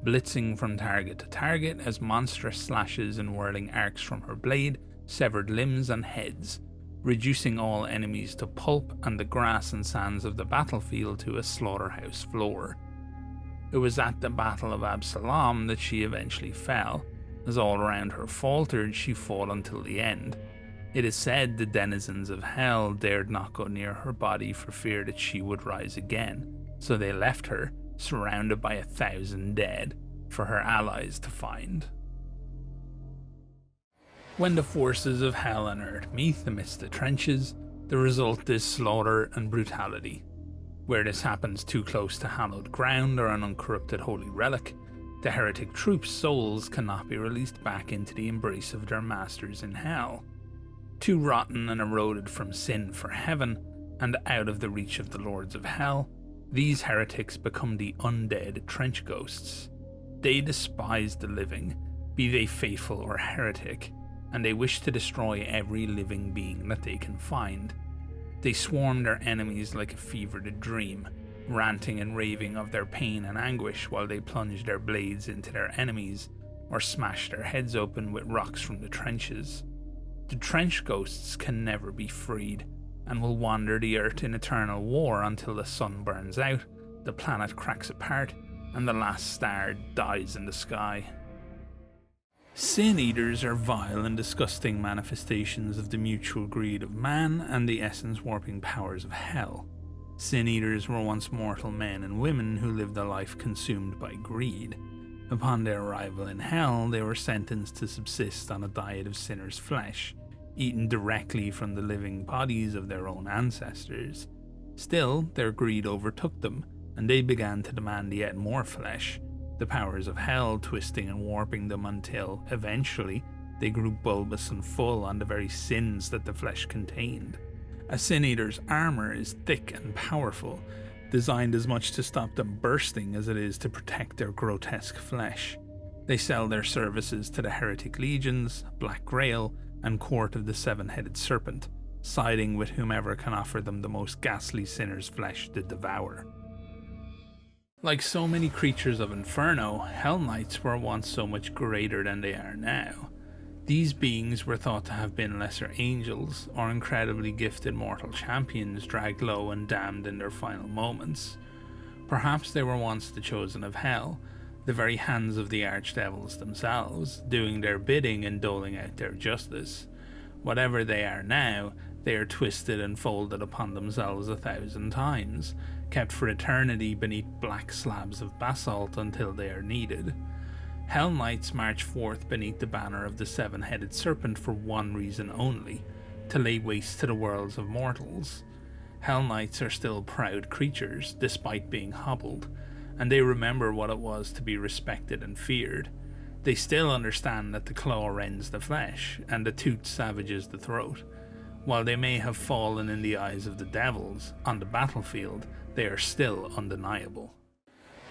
S1: blitzing from target to target as monstrous slashes and whirling arcs from her blade severed limbs and heads, reducing all enemies to pulp and the grass and sands of the battlefield to a slaughterhouse floor. It was at the Battle of Absalom that she eventually fell. As all around her faltered, she fought until the end. It is said the denizens of hell dared not go near her body for fear that she would rise again, so they left her, surrounded by 1,000 dead, for her allies to find. When the forces of hell and earth meet amidst the trenches, the result is slaughter and brutality. Where this happens too close to hallowed ground or an uncorrupted holy relic, the heretic troops' souls cannot be released back into the embrace of their masters in hell. Too rotten and eroded from sin for heaven, and out of the reach of the lords of hell, these heretics become the undead trench ghosts. They despise the living, be they faithful or heretic, and they wish to destroy every living being that they can find. They swarm their enemies like a fevered dream, ranting and raving of their pain and anguish while they plunge their blades into their enemies or smash their heads open with rocks from the trenches. The trench ghosts can never be freed and will wander the earth in eternal war until the sun burns out, the planet cracks apart, and the last star dies in the sky. Sin Eaters are vile and disgusting manifestations of the mutual greed of man and the essence-warping powers of hell. Sin Eaters were once mortal men and women who lived a life consumed by greed. Upon their arrival in hell, they were sentenced to subsist on a diet of sinners' flesh, eaten directly from the living bodies of their own ancestors. Still, their greed overtook them, and they began to demand yet more flesh, the powers of hell twisting and warping them until, eventually, they grew bulbous and full on the very sins that the flesh contained. A Sin Eater's armour is thick and powerful, designed as much to stop them bursting as it is to protect their grotesque flesh. They sell their services to the Heretic Legions, Black Grail, and Court of the Seven-Headed Serpent, siding with whomever can offer them the most ghastly sinner's flesh to devour. Like so many creatures of Inferno, Hell Knights were once so much greater than they are now. These beings were thought to have been lesser angels, or incredibly gifted mortal champions dragged low and damned in their final moments. Perhaps they were once the chosen of hell, the very hands of the archdevils themselves, doing their bidding and doling out their justice. Whatever they are now, they are twisted and folded upon themselves 1,000 times, kept for eternity beneath black slabs of basalt until they are needed. Hell Knights march forth beneath the banner of the seven-headed serpent for one reason only: to lay waste to the worlds of mortals. Hell Knights are still proud creatures, despite being hobbled, and they remember what it was to be respected and feared. They still understand that the claw rends the flesh, and the tooth savages the throat. While they may have fallen in the eyes of the devils, on the battlefield, they are still undeniable.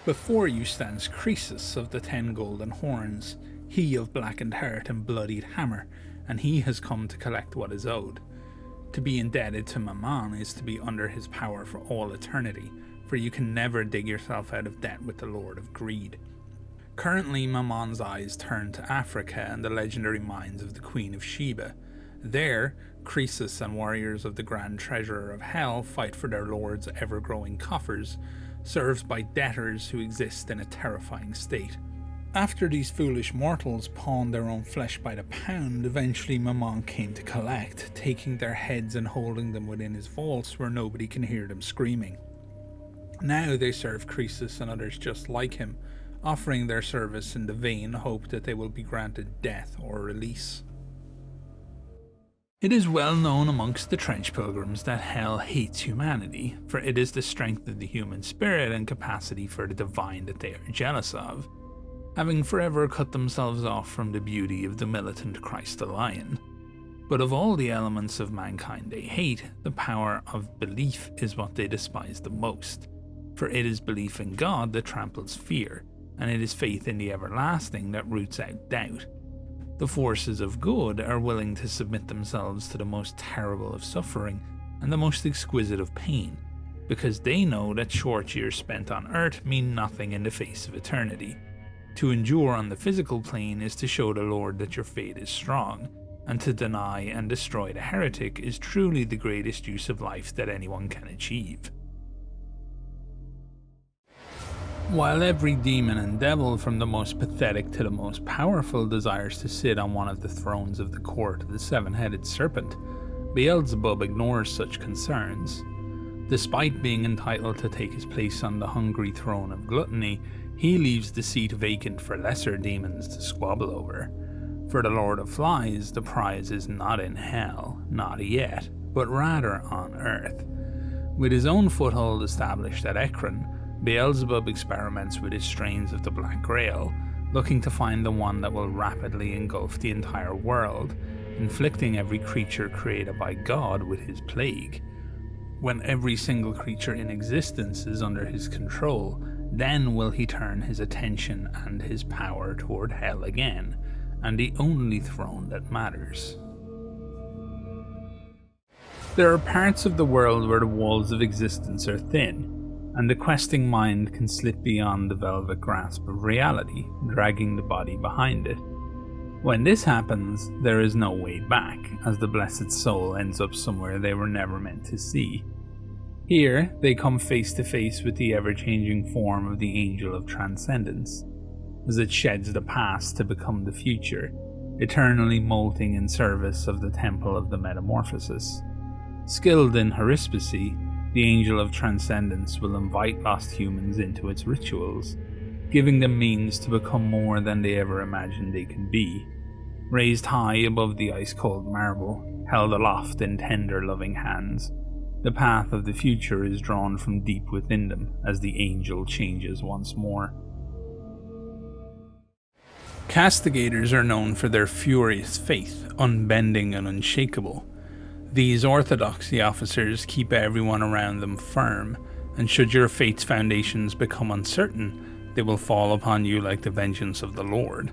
S1: Before you stands Croesus of the 10 golden horns, he of blackened heart and bloodied hammer, and he has come to collect what is owed. To be indebted to Mammon is to be under his power for all eternity, for you can never dig yourself out of debt with the Lord of Greed. Currently, Mammon's eyes turn to Africa and the legendary mines of the Queen of Sheba. There, Croesus and warriors of the Grand Treasurer of Hell fight for their lord's ever-growing coffers, served by debtors who exist in a terrifying state. After these foolish mortals pawned their own flesh by the pound, eventually Mammon came to collect, taking their heads and holding them within his vaults where nobody can hear them screaming. Now they serve Croesus and others just like him, offering their service in the vain hope that they will be granted death or release. It is well known amongst the trench pilgrims that hell hates humanity, for it is the strength of the human spirit and capacity for the divine that they are jealous of, having forever cut themselves off from the beauty of the militant Christ the Lion. But of all the elements of mankind they hate, the power of belief is what they despise the most, for it is belief in God that tramples fear, and it is faith in the everlasting that roots out doubt. The forces of good are willing to submit themselves to the most terrible of suffering and the most exquisite of pain, because they know that short years spent on earth mean nothing in the face of eternity. To endure on the physical plane is to show the Lord that your faith is strong, and to deny and destroy the heretic is truly the greatest use of life that anyone can achieve. While every demon and devil, from the most pathetic to the most powerful, desires to sit on one of the thrones of the court of the seven-headed serpent, Beelzebub ignores such concerns. Despite being entitled to take his place on the hungry throne of gluttony, he leaves the seat vacant for lesser demons to squabble over. For the Lord of Flies, the prize is not in hell, not yet, but rather on earth. With his own foothold established at Ekron, Beelzebub experiments with his strains of the Black Grail, looking to find the one that will rapidly engulf the entire world, inflicting every creature created by God with his plague. When every single creature in existence is under his control, then will he turn his attention and his power toward hell again, and the only throne that matters. There are parts of the world where the walls of existence are thin, and the questing mind can slip beyond the velvet grasp of reality, dragging the body behind it. When this happens, there is no way back, as the blessed soul ends up somewhere they were never meant to see. Here, they come face to face with the ever-changing form of the Angel of Transcendence, as it sheds the past to become the future, eternally molting in service of the Temple of the Metamorphosis. Skilled in haruspicy, the Angel of Transcendence will invite lost humans into its rituals, giving them means to become more than they ever imagined they could be. Raised high above the ice-cold marble, held aloft in tender loving hands, the path of the future is drawn from deep within them as the angel changes once more. Castigators are known for their furious faith, unbending and unshakable. These orthodoxy officers keep everyone around them firm, and should your fate's foundations become uncertain, they will fall upon you like the vengeance of the Lord.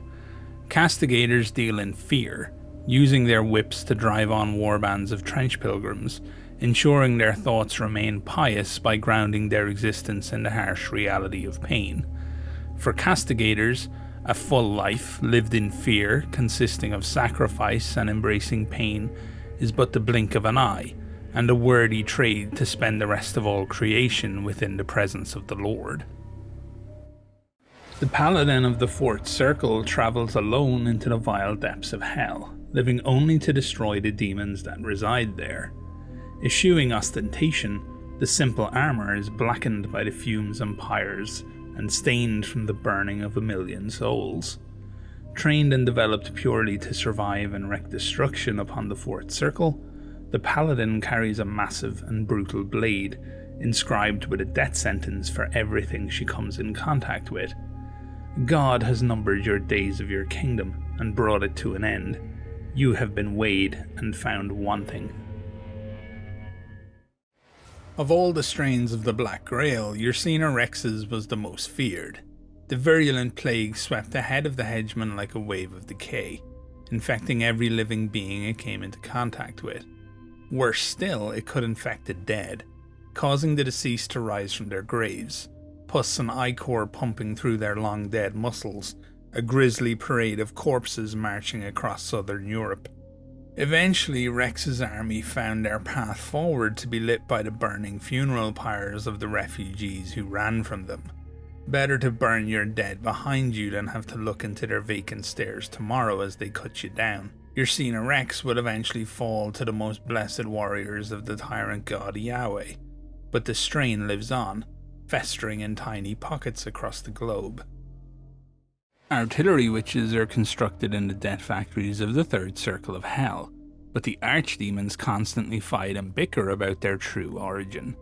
S1: Castigators deal in fear, using their whips to drive on warbands of trench pilgrims, ensuring their thoughts remain pious by grounding their existence in the harsh reality of pain. For castigators, A full life, lived in fear, consisting of sacrifice and embracing pain, is but the blink of an eye, and a worthy trade to spend the rest of all creation within the presence of the Lord. The Paladin of the Fourth Circle travels alone into the vile depths of hell, living only to destroy the demons that reside there. Eschewing ostentation, the simple armour is blackened by the fumes and pyres, and stained from the burning of a million souls. Trained and developed purely to survive and wreak destruction upon the Fourth Circle, the Paladin carries a massive and brutal blade, inscribed with a death sentence for everything she comes in contact with. God has numbered your days of your kingdom and brought it to an end. You have been weighed and found wanting. Of all the strains of the Black Grail, your Cena Rex's was the most feared. The virulent plague swept ahead of the hegemon like a wave of decay, infecting every living being it came into contact with. Worse still, it could infect the dead, causing the deceased to rise from their graves, pus and ichor pumping through their long dead muscles, a grisly parade of corpses marching across southern Europe. Eventually, Rex's army found their path forward to be lit by the burning funeral pyres of the refugees who ran from them. Better to burn your dead behind you than have to look into their vacant stares tomorrow as they cut you down. Your Cena Rex would eventually fall to the most blessed warriors of the tyrant god Yahweh, but the strain lives on, festering in tiny pockets across the globe. Artillery witches are constructed in the death factories of the Third Circle of Hell, but the archdemons constantly fight and bicker about their true origin.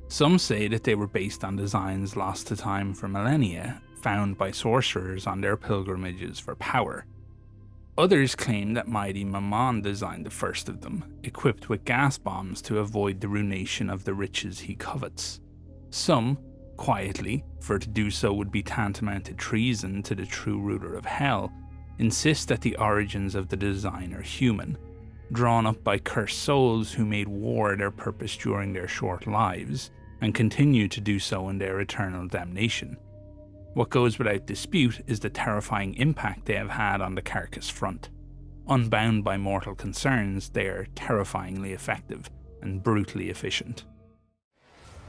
S1: Some say that they were based on designs lost to time for millennia, found by sorcerers on their pilgrimages for power. Others claim that mighty Mammon designed the first of them, equipped with gas bombs to avoid the ruination of the riches he covets. Some, quietly, for to do so would be tantamount to treason to the true ruler of hell, insist that the origins of the design are human, drawn up by cursed souls who made war their purpose during their short lives, and continue to do so in their eternal damnation. What goes without dispute is the terrifying impact they have had on the carcass front. Unbound by mortal concerns, they are terrifyingly effective and brutally efficient.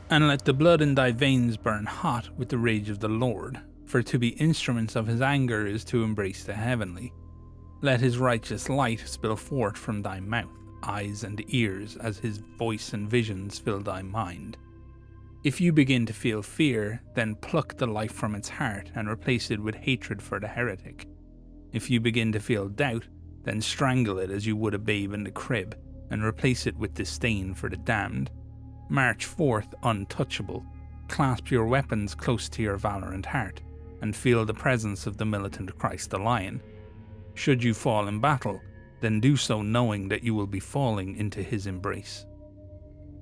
S1: And let the blood in thy veins burn hot with the rage of the Lord, for to be instruments of his anger is to embrace the heavenly. Let his righteous light spill forth from thy mouth, eyes and ears, as his voice and visions fill thy mind. If you begin to feel fear, then pluck the life from its heart and replace it with hatred for the heretic. If you begin to feel doubt, then strangle it as you would a babe in the crib, and replace it with disdain for the damned. March forth untouchable, clasp your weapons close to your valorant heart, and feel the presence of the militant Christ the Lion. Should you fall in battle, then do so knowing that you will be falling into his embrace.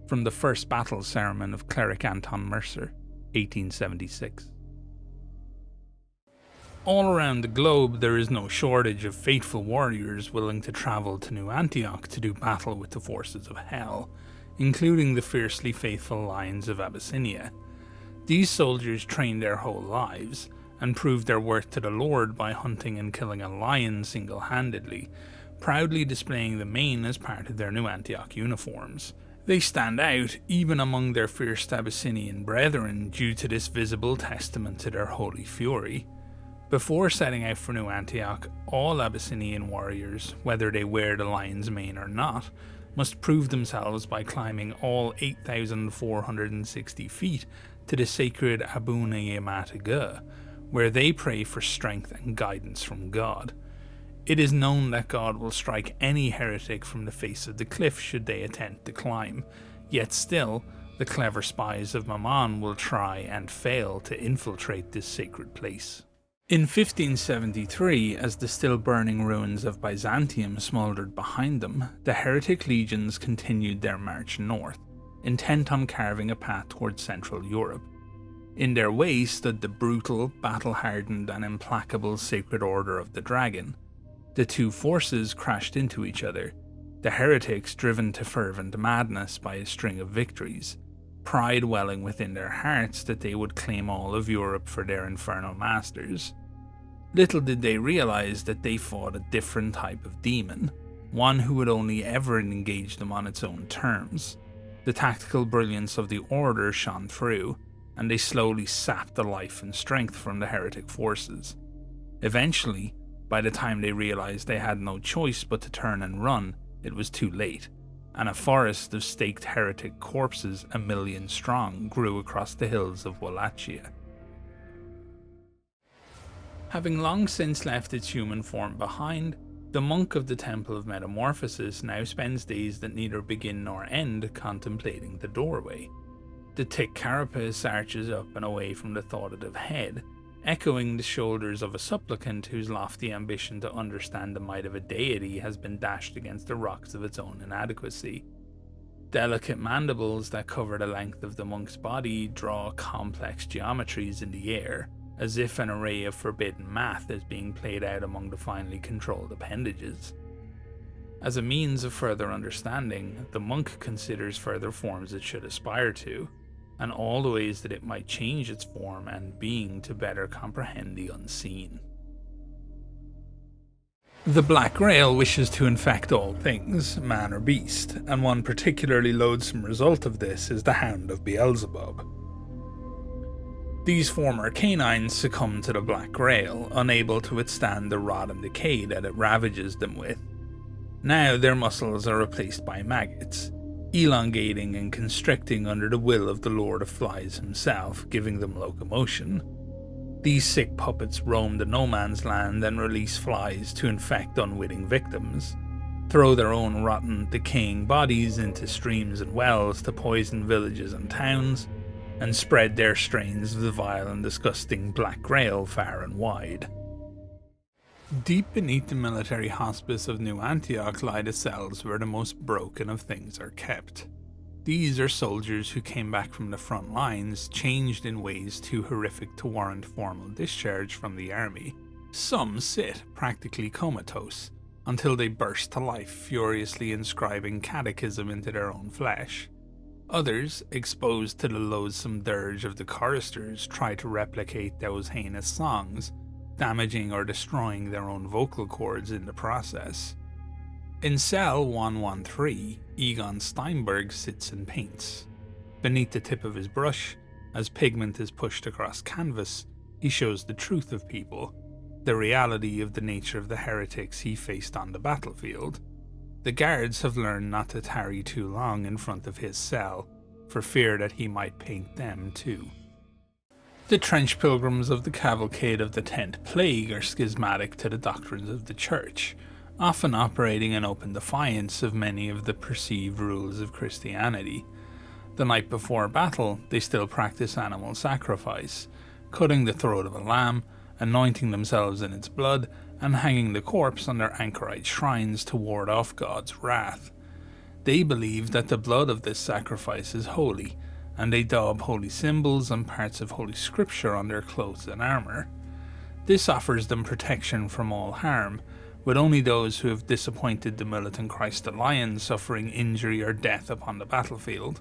S1: From the First Battle Sermon of Cleric Anton Mercer, 1876. All around the globe there is no shortage of faithful warriors willing to travel to New Antioch to do battle with the forces of hell, including the fiercely faithful Lions of Abyssinia. These soldiers trained their whole lives, and proved their worth to the Lord by hunting and killing a lion single-handedly, proudly displaying the mane as part of their New Antioch uniforms. They stand out even among their fierce Abyssinian brethren due to this visible testament to their holy fury. Before setting out for New Antioch, all Abyssinian warriors, whether they wear the lion's mane or not, must prove themselves by climbing all 8,460 feet to the sacred Abuna Yamataga, where they pray for strength and guidance from God. It is known that God will strike any heretic from the face of the cliff should they attempt to climb, yet still, the clever spies of Mammon will try and fail to infiltrate this sacred place. In 1573, as the still burning ruins of Byzantium smouldered behind them, the heretic legions continued their march north, intent on carving a path towards Central Europe. In their way stood the brutal, battle-hardened and implacable Sacred Order of the Dragon. The two forces crashed into each other, the heretics driven to fervent madness by a string of victories, pride welling within their hearts that they would claim all of Europe for their infernal masters. Little did they realize that they fought a different type of demon, one who would only ever engage them on its own terms. The tactical brilliance of the Order shone through, and they slowly sapped the life and strength from the Heretic forces. Eventually, by the time they realized they had no choice but to turn and run, it was too late, and a forest of staked Heretic corpses 1,000,000 strong grew across the hills of Wallachia. Having long since left its human form behind, the monk of the Temple of Metamorphosis now spends days that neither begin nor end contemplating the doorway. The thick carapace arches up and away from the thoughtative head, echoing the shoulders of a supplicant whose lofty ambition to understand the might of a deity has been dashed against the rocks of its own inadequacy. Delicate mandibles that cover the length of the monk's body draw complex geometries in the air, as if an array of forbidden math is being played out among the finely controlled appendages. As a means of further understanding, the monk considers further forms it should aspire to, and all the ways that it might change its form and being to better comprehend the unseen. The Black Grail wishes to infect all things, man or beast, and one particularly loathsome result of this is the Hound of Beelzebub. These former canines succumb to the Black Grail, unable to withstand the rot and decay that it ravages them with. Now their muscles are replaced by maggots, elongating and constricting under the will of the Lord of Flies himself, giving them locomotion. These sick puppets roam the no man's land and release flies to infect unwitting victims, throw their own rotten, decaying bodies into streams and wells to poison villages and towns, and spread their strains of the vile and disgusting Black Grail far and wide. Deep beneath the military hospice of New Antioch lie the cells where the most broken of things are kept. These are soldiers who came back from the front lines, changed in ways too horrific to warrant formal discharge from the army. Some sit, practically comatose, until they burst to life, furiously inscribing catechism into their own flesh. Others, exposed to the loathsome dirge of the choristers, try to replicate those heinous songs, damaging or destroying their own vocal cords in the process. In cell 113, Egon Steinberg sits and paints. Beneath the tip of his brush, as pigment is pushed across canvas, he shows the truth of people, the reality of the nature of the heretics he faced on the battlefield. The guards have learned not to tarry too long in front of his cell, for fear that he might paint them too. The trench pilgrims of the cavalcade of the 10th Plague are schismatic to the doctrines of the Church, often operating in open defiance of many of the perceived rules of Christianity. The night before battle, they still practice animal sacrifice, cutting the throat of a lamb, anointing themselves in its blood, and hanging the corpse on their anchorite shrines to ward off God's wrath. They believe that the blood of this sacrifice is holy, and they daub holy symbols and parts of holy scripture on their clothes and armour. This offers them protection from all harm, with only those who have disappointed the militant Christ alliance suffering injury or death upon the battlefield.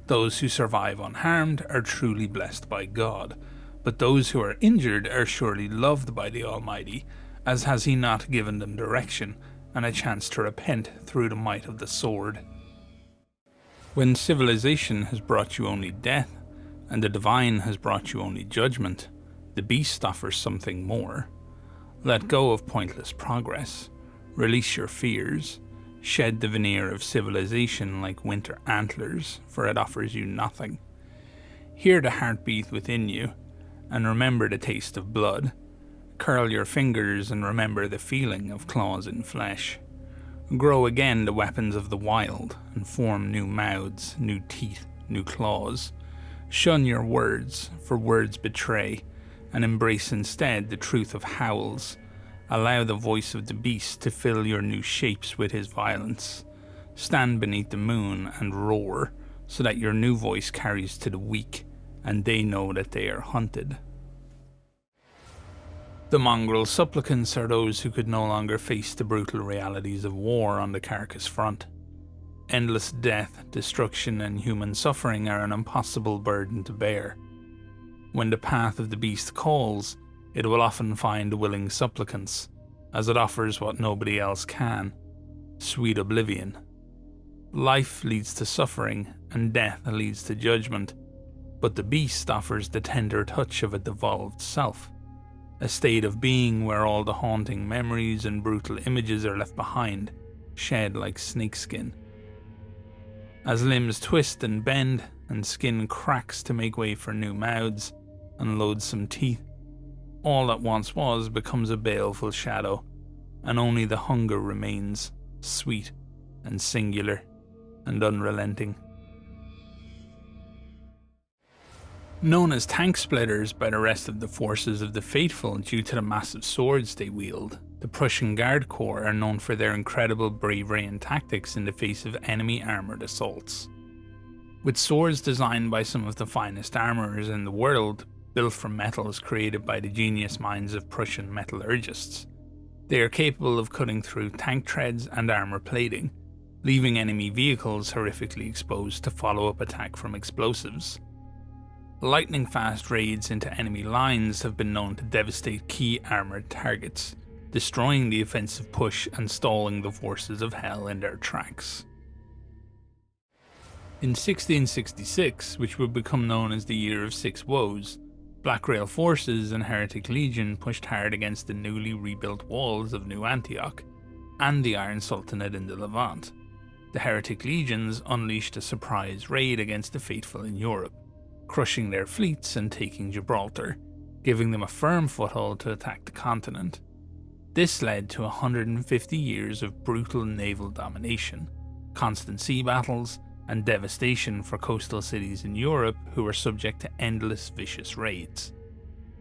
S1: Those who survive unharmed are truly blessed by God, but those who are injured are surely loved by the Almighty, as has he not given them direction and a chance to repent through the might of the sword. When civilization has brought you only death, and the divine has brought you only judgment, the beast offers something more. Let go of pointless progress, release your fears, shed the veneer of civilization like winter antlers, for it offers you nothing. Hear the heartbeat within you, and remember the taste of blood. Curl your fingers and remember the feeling of claws in flesh. Grow again the weapons of the wild, and form new mouths, new teeth, new claws. Shun your words, for words betray, and embrace instead the truth of howls. Allow the voice of the beast to fill your new shapes with his violence. Stand beneath the moon and roar, so that your new voice carries to the weak, and they know that they are hunted. The mongrel supplicants are those who could no longer face the brutal realities of war on the carcass front. Endless death, destruction, and human suffering are an impossible burden to bear. When the path of the beast calls, it will often find willing supplicants, as it offers what nobody else can: sweet oblivion. Life leads to suffering, and death leads to judgment, but the beast offers the tender touch of a devolved self, a state of being where all the haunting memories and brutal images are left behind, shed like snakeskin. As limbs twist and bend, and skin cracks to make way for new mouths and loathsome teeth, all that once was becomes a baleful shadow, and only the hunger remains, sweet and singular and unrelenting. Known as tank splitters by the rest of the forces of the faithful due to the massive swords they wield, the Prussian Guard Corps are known for their incredible bravery and tactics in the face of enemy armoured assaults. With swords designed by some of the finest armourers in the world, built from metals created by the genius minds of Prussian metallurgists, they are capable of cutting through tank treads and armour plating, leaving enemy vehicles horrifically exposed to follow-up attack from explosives. Lightning-fast raids into enemy lines have been known to devastate key armoured targets, destroying the offensive push and stalling the forces of hell in their tracks. In 1666, which would become known as the Year of Six Woes, Black Grail forces and Heretic Legion pushed hard against the newly rebuilt walls of New Antioch and the Iron Sultanate in the Levant. The Heretic Legions unleashed a surprise raid against the faithful in Europe, crushing their fleets and taking Gibraltar, giving them a firm foothold to attack the continent. This led to 150 years of brutal naval domination, constant sea battles, and devastation for coastal cities in Europe who were subject to endless vicious raids.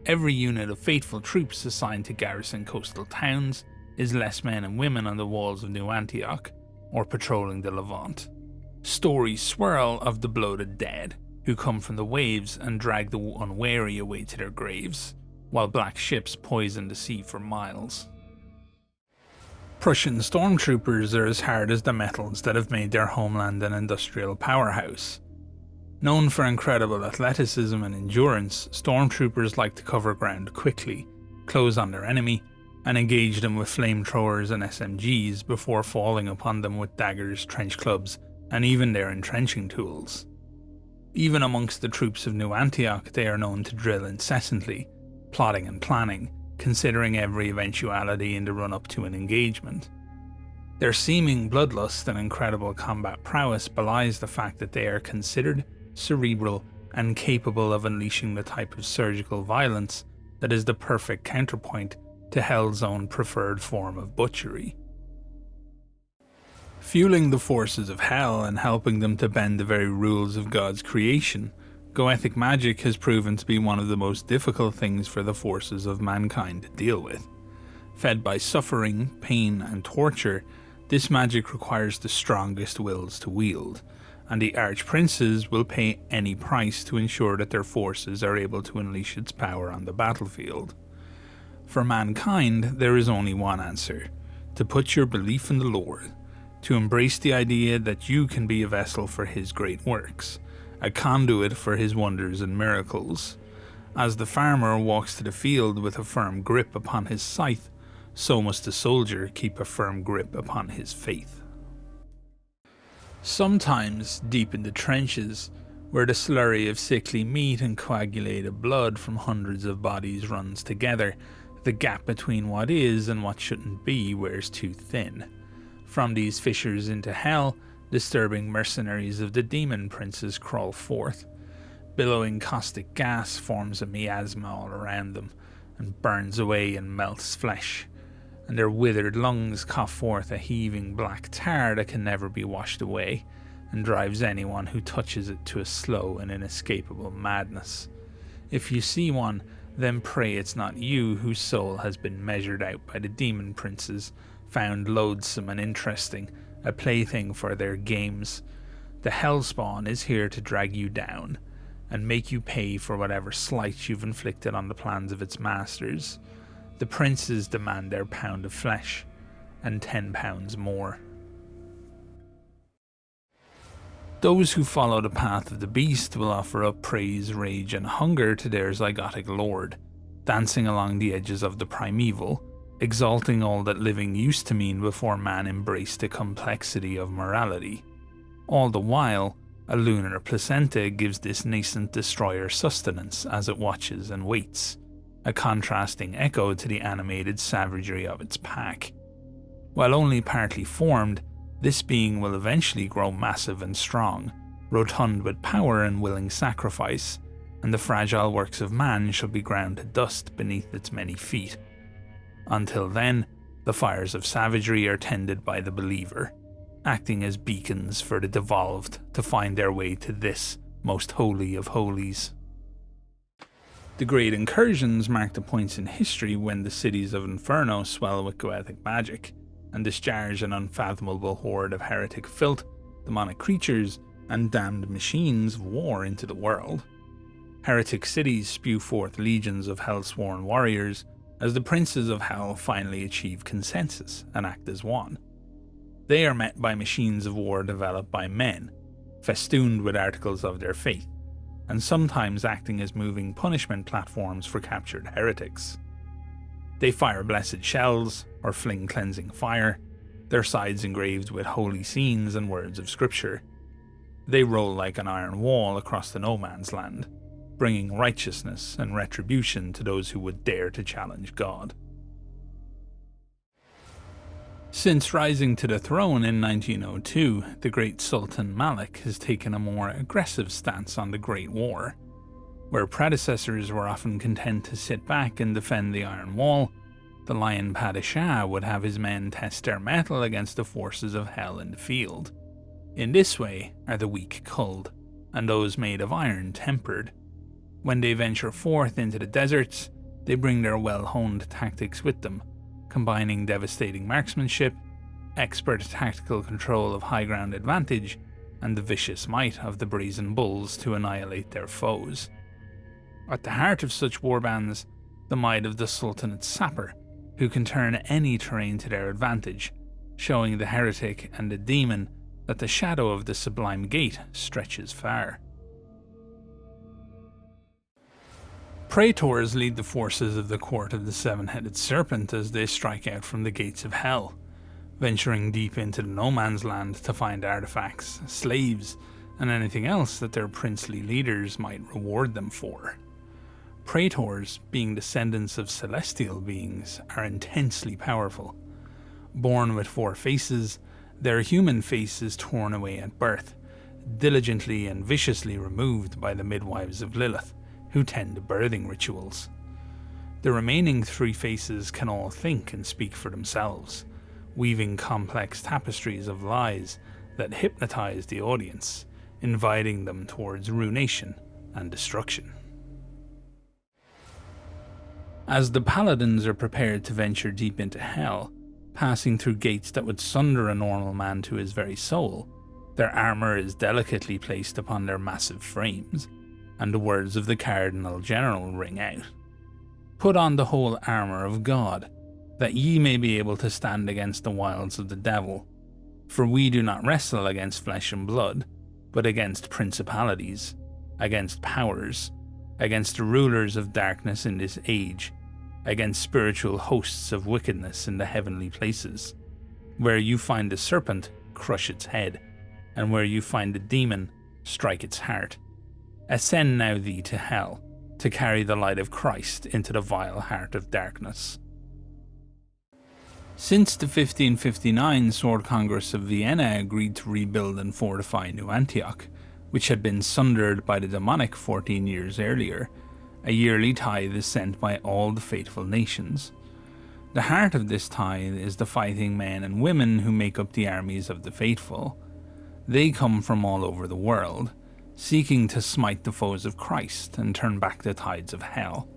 S1: Every unit of faithful troops assigned to garrison coastal towns is less men and women on the walls of New Antioch or patrolling the Levant. Stories swirl of the bloated dead, who come from the waves and drag the unwary away to their graves, while black ships poison the sea for miles. Prussian stormtroopers are as hard as the metals that have made their homeland an industrial powerhouse. Known for incredible athleticism and endurance, stormtroopers like to cover ground quickly, close on their enemy, and engage them with flamethrowers and SMGs before falling upon them with daggers, trench clubs, and even their entrenching tools. Even amongst the troops of New Antioch, they are known to drill incessantly, plotting and planning, considering every eventuality in the run-up to an engagement. Their seeming bloodlust and incredible combat prowess belies the fact that they are considered cerebral and capable of unleashing the type of surgical violence that is the perfect counterpoint to Hell's own preferred form of butchery. Fueling the forces of Hell and helping them to bend the very rules of God's creation, Goethic magic has proven to be one of the most difficult things for the forces of mankind to deal with. Fed by suffering, pain, and torture, this magic requires the strongest wills to wield, and the archprinces will pay any price to ensure that their forces are able to unleash its power on the battlefield. For mankind, there is only one answer: to put your belief in the Lord, to embrace the idea that you can be a vessel for His great works, a conduit for His wonders and miracles. As the farmer walks to the field with a firm grip upon his scythe, so must the soldier keep a firm grip upon his faith. Sometimes, deep in the trenches, where the slurry of sickly meat and coagulated blood from hundreds of bodies runs together, the gap between what is and what shouldn't be wears too thin. From these fissures into hell, disturbing mercenaries of the demon princes crawl forth. Billowing caustic gas forms a miasma all around them, and burns away and melts flesh, and their withered lungs cough forth a heaving black tar that can never be washed away, and drives anyone who touches it to a slow and inescapable madness. If you see one, then pray it's not you whose soul has been measured out by the demon princes, found loathsome and interesting, a plaything for their games. The hellspawn is here to drag you down, and make you pay for whatever slight you've inflicted on the plans of its masters. The princes demand their pound of flesh, and 10 pounds more. Those who follow the path of the beast will offer up praise, rage, and hunger to their zygotic lord, dancing along the edges of the primeval, exalting all that living used to mean before man embraced the complexity of morality. All the while, a lunar placenta gives this nascent destroyer sustenance as it watches and waits, a contrasting echo to the animated savagery of its pack. While only partly formed, this being will eventually grow massive and strong, rotund with power and willing sacrifice, and the fragile works of man shall be ground to dust beneath its many feet. Until then, the fires of savagery are tended by the believer, acting as beacons for the devolved to find their way to this most holy of holies. The Great Incursions mark the points in history when the cities of Inferno swell with goetic magic, and discharge an unfathomable horde of heretic filth, demonic creatures, and damned machines of war into the world. Heretic cities spew forth legions of hell-sworn warriors as the princes of hell finally achieve consensus and act as one. They are met by machines of war developed by men, festooned with articles of their faith, and sometimes acting as moving punishment platforms for captured heretics. They fire blessed shells, or fling cleansing fire, their sides engraved with holy scenes and words of scripture. They roll like an iron wall across the no man's land, bringing righteousness and retribution to those who would dare to challenge God. Since rising to the throne in 1902, the great Sultan Malik has taken a more aggressive stance on the Great War. Where predecessors were often content to sit back and defend the Iron Wall, the Lion Padishah would have his men test their mettle against the forces of hell in the field. In this way are the weak culled, and those made of iron tempered. When they venture forth into the deserts, they bring their well-honed tactics with them, combining devastating marksmanship, expert tactical control of high ground advantage, and the vicious might of the brazen bulls to annihilate their foes. At the heart of such warbands, the might of the Sultanate sapper, who can turn any terrain to their advantage, showing the heretic and the demon that the shadow of the sublime gate stretches far. Praetors lead the forces of the Court of the Seven-Headed Serpent as they strike out from the gates of hell, venturing deep into the no man's land to find artifacts, slaves, and anything else that their princely leaders might reward them for. Praetors, being descendants of celestial beings, are intensely powerful. Born with 4 faces, their human face is torn away at birth, diligently and viciously removed by the midwives of Lilith, who tend the birthing rituals. The remaining 3 faces can all think and speak for themselves, weaving complex tapestries of lies that hypnotize the audience, inviting them towards ruination and destruction. As the paladins are prepared to venture deep into hell, passing through gates that would sunder a normal man to his very soul, their armour is delicately placed upon their massive frames, and the words of the Cardinal General ring out. Put on the whole armour of God, that ye may be able to stand against the wiles of the devil. For we do not wrestle against flesh and blood, but against principalities, against powers, against the rulers of darkness in this age, against spiritual hosts of wickedness in the heavenly places. Where you find a serpent, crush its head, and where you find a demon, strike its heart. Ascend now thee to hell, to carry the light of Christ into the vile heart of darkness. Since the 1559 Sword Congress of Vienna agreed to rebuild and fortify New Antioch, which had been sundered by the demonic 14 years earlier, a yearly tithe is sent by all the faithful nations. The heart of this tithe is the fighting men and women who make up the armies of the faithful. They come from all over the world, seeking to smite the foes of Christ and turn back the tides of hell.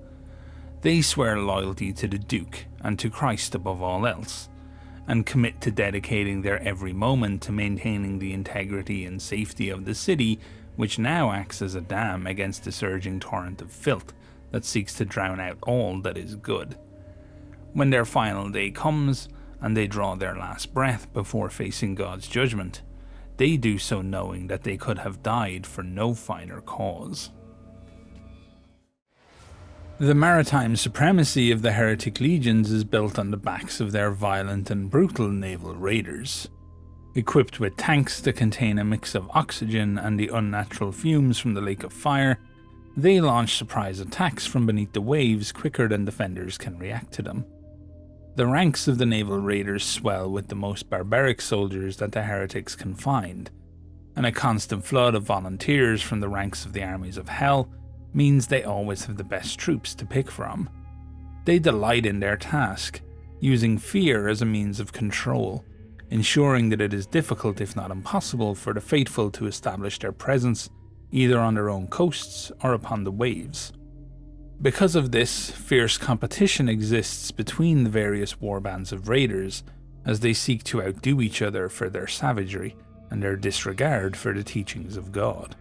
S1: They swear loyalty to the Duke and to Christ above all else, and commit to dedicating their every moment to maintaining the integrity and safety of the city, which now acts as a dam against the surging torrent of filth that seeks to drown out all that is good. When their final day comes, and they draw their last breath before facing God's judgment, they do so knowing that they could have died for no finer cause. The maritime supremacy of the heretic legions is built on the backs of their violent and brutal naval raiders. Equipped with tanks that contain a mix of oxygen and the unnatural fumes from the Lake of Fire, they launch surprise attacks from beneath the waves quicker than defenders can react to them. The ranks of the naval raiders swell with the most barbaric soldiers that the heretics can find, and a constant flood of volunteers from the ranks of the armies of hell means they always have the best troops to pick from. They delight in their task, using fear as a means of control, ensuring that it is difficult if not impossible for the faithful to establish their presence either on their own coasts or upon the waves. Because of this, fierce competition exists between the various warbands of raiders as they seek to outdo each other for their savagery and their disregard for the teachings of God.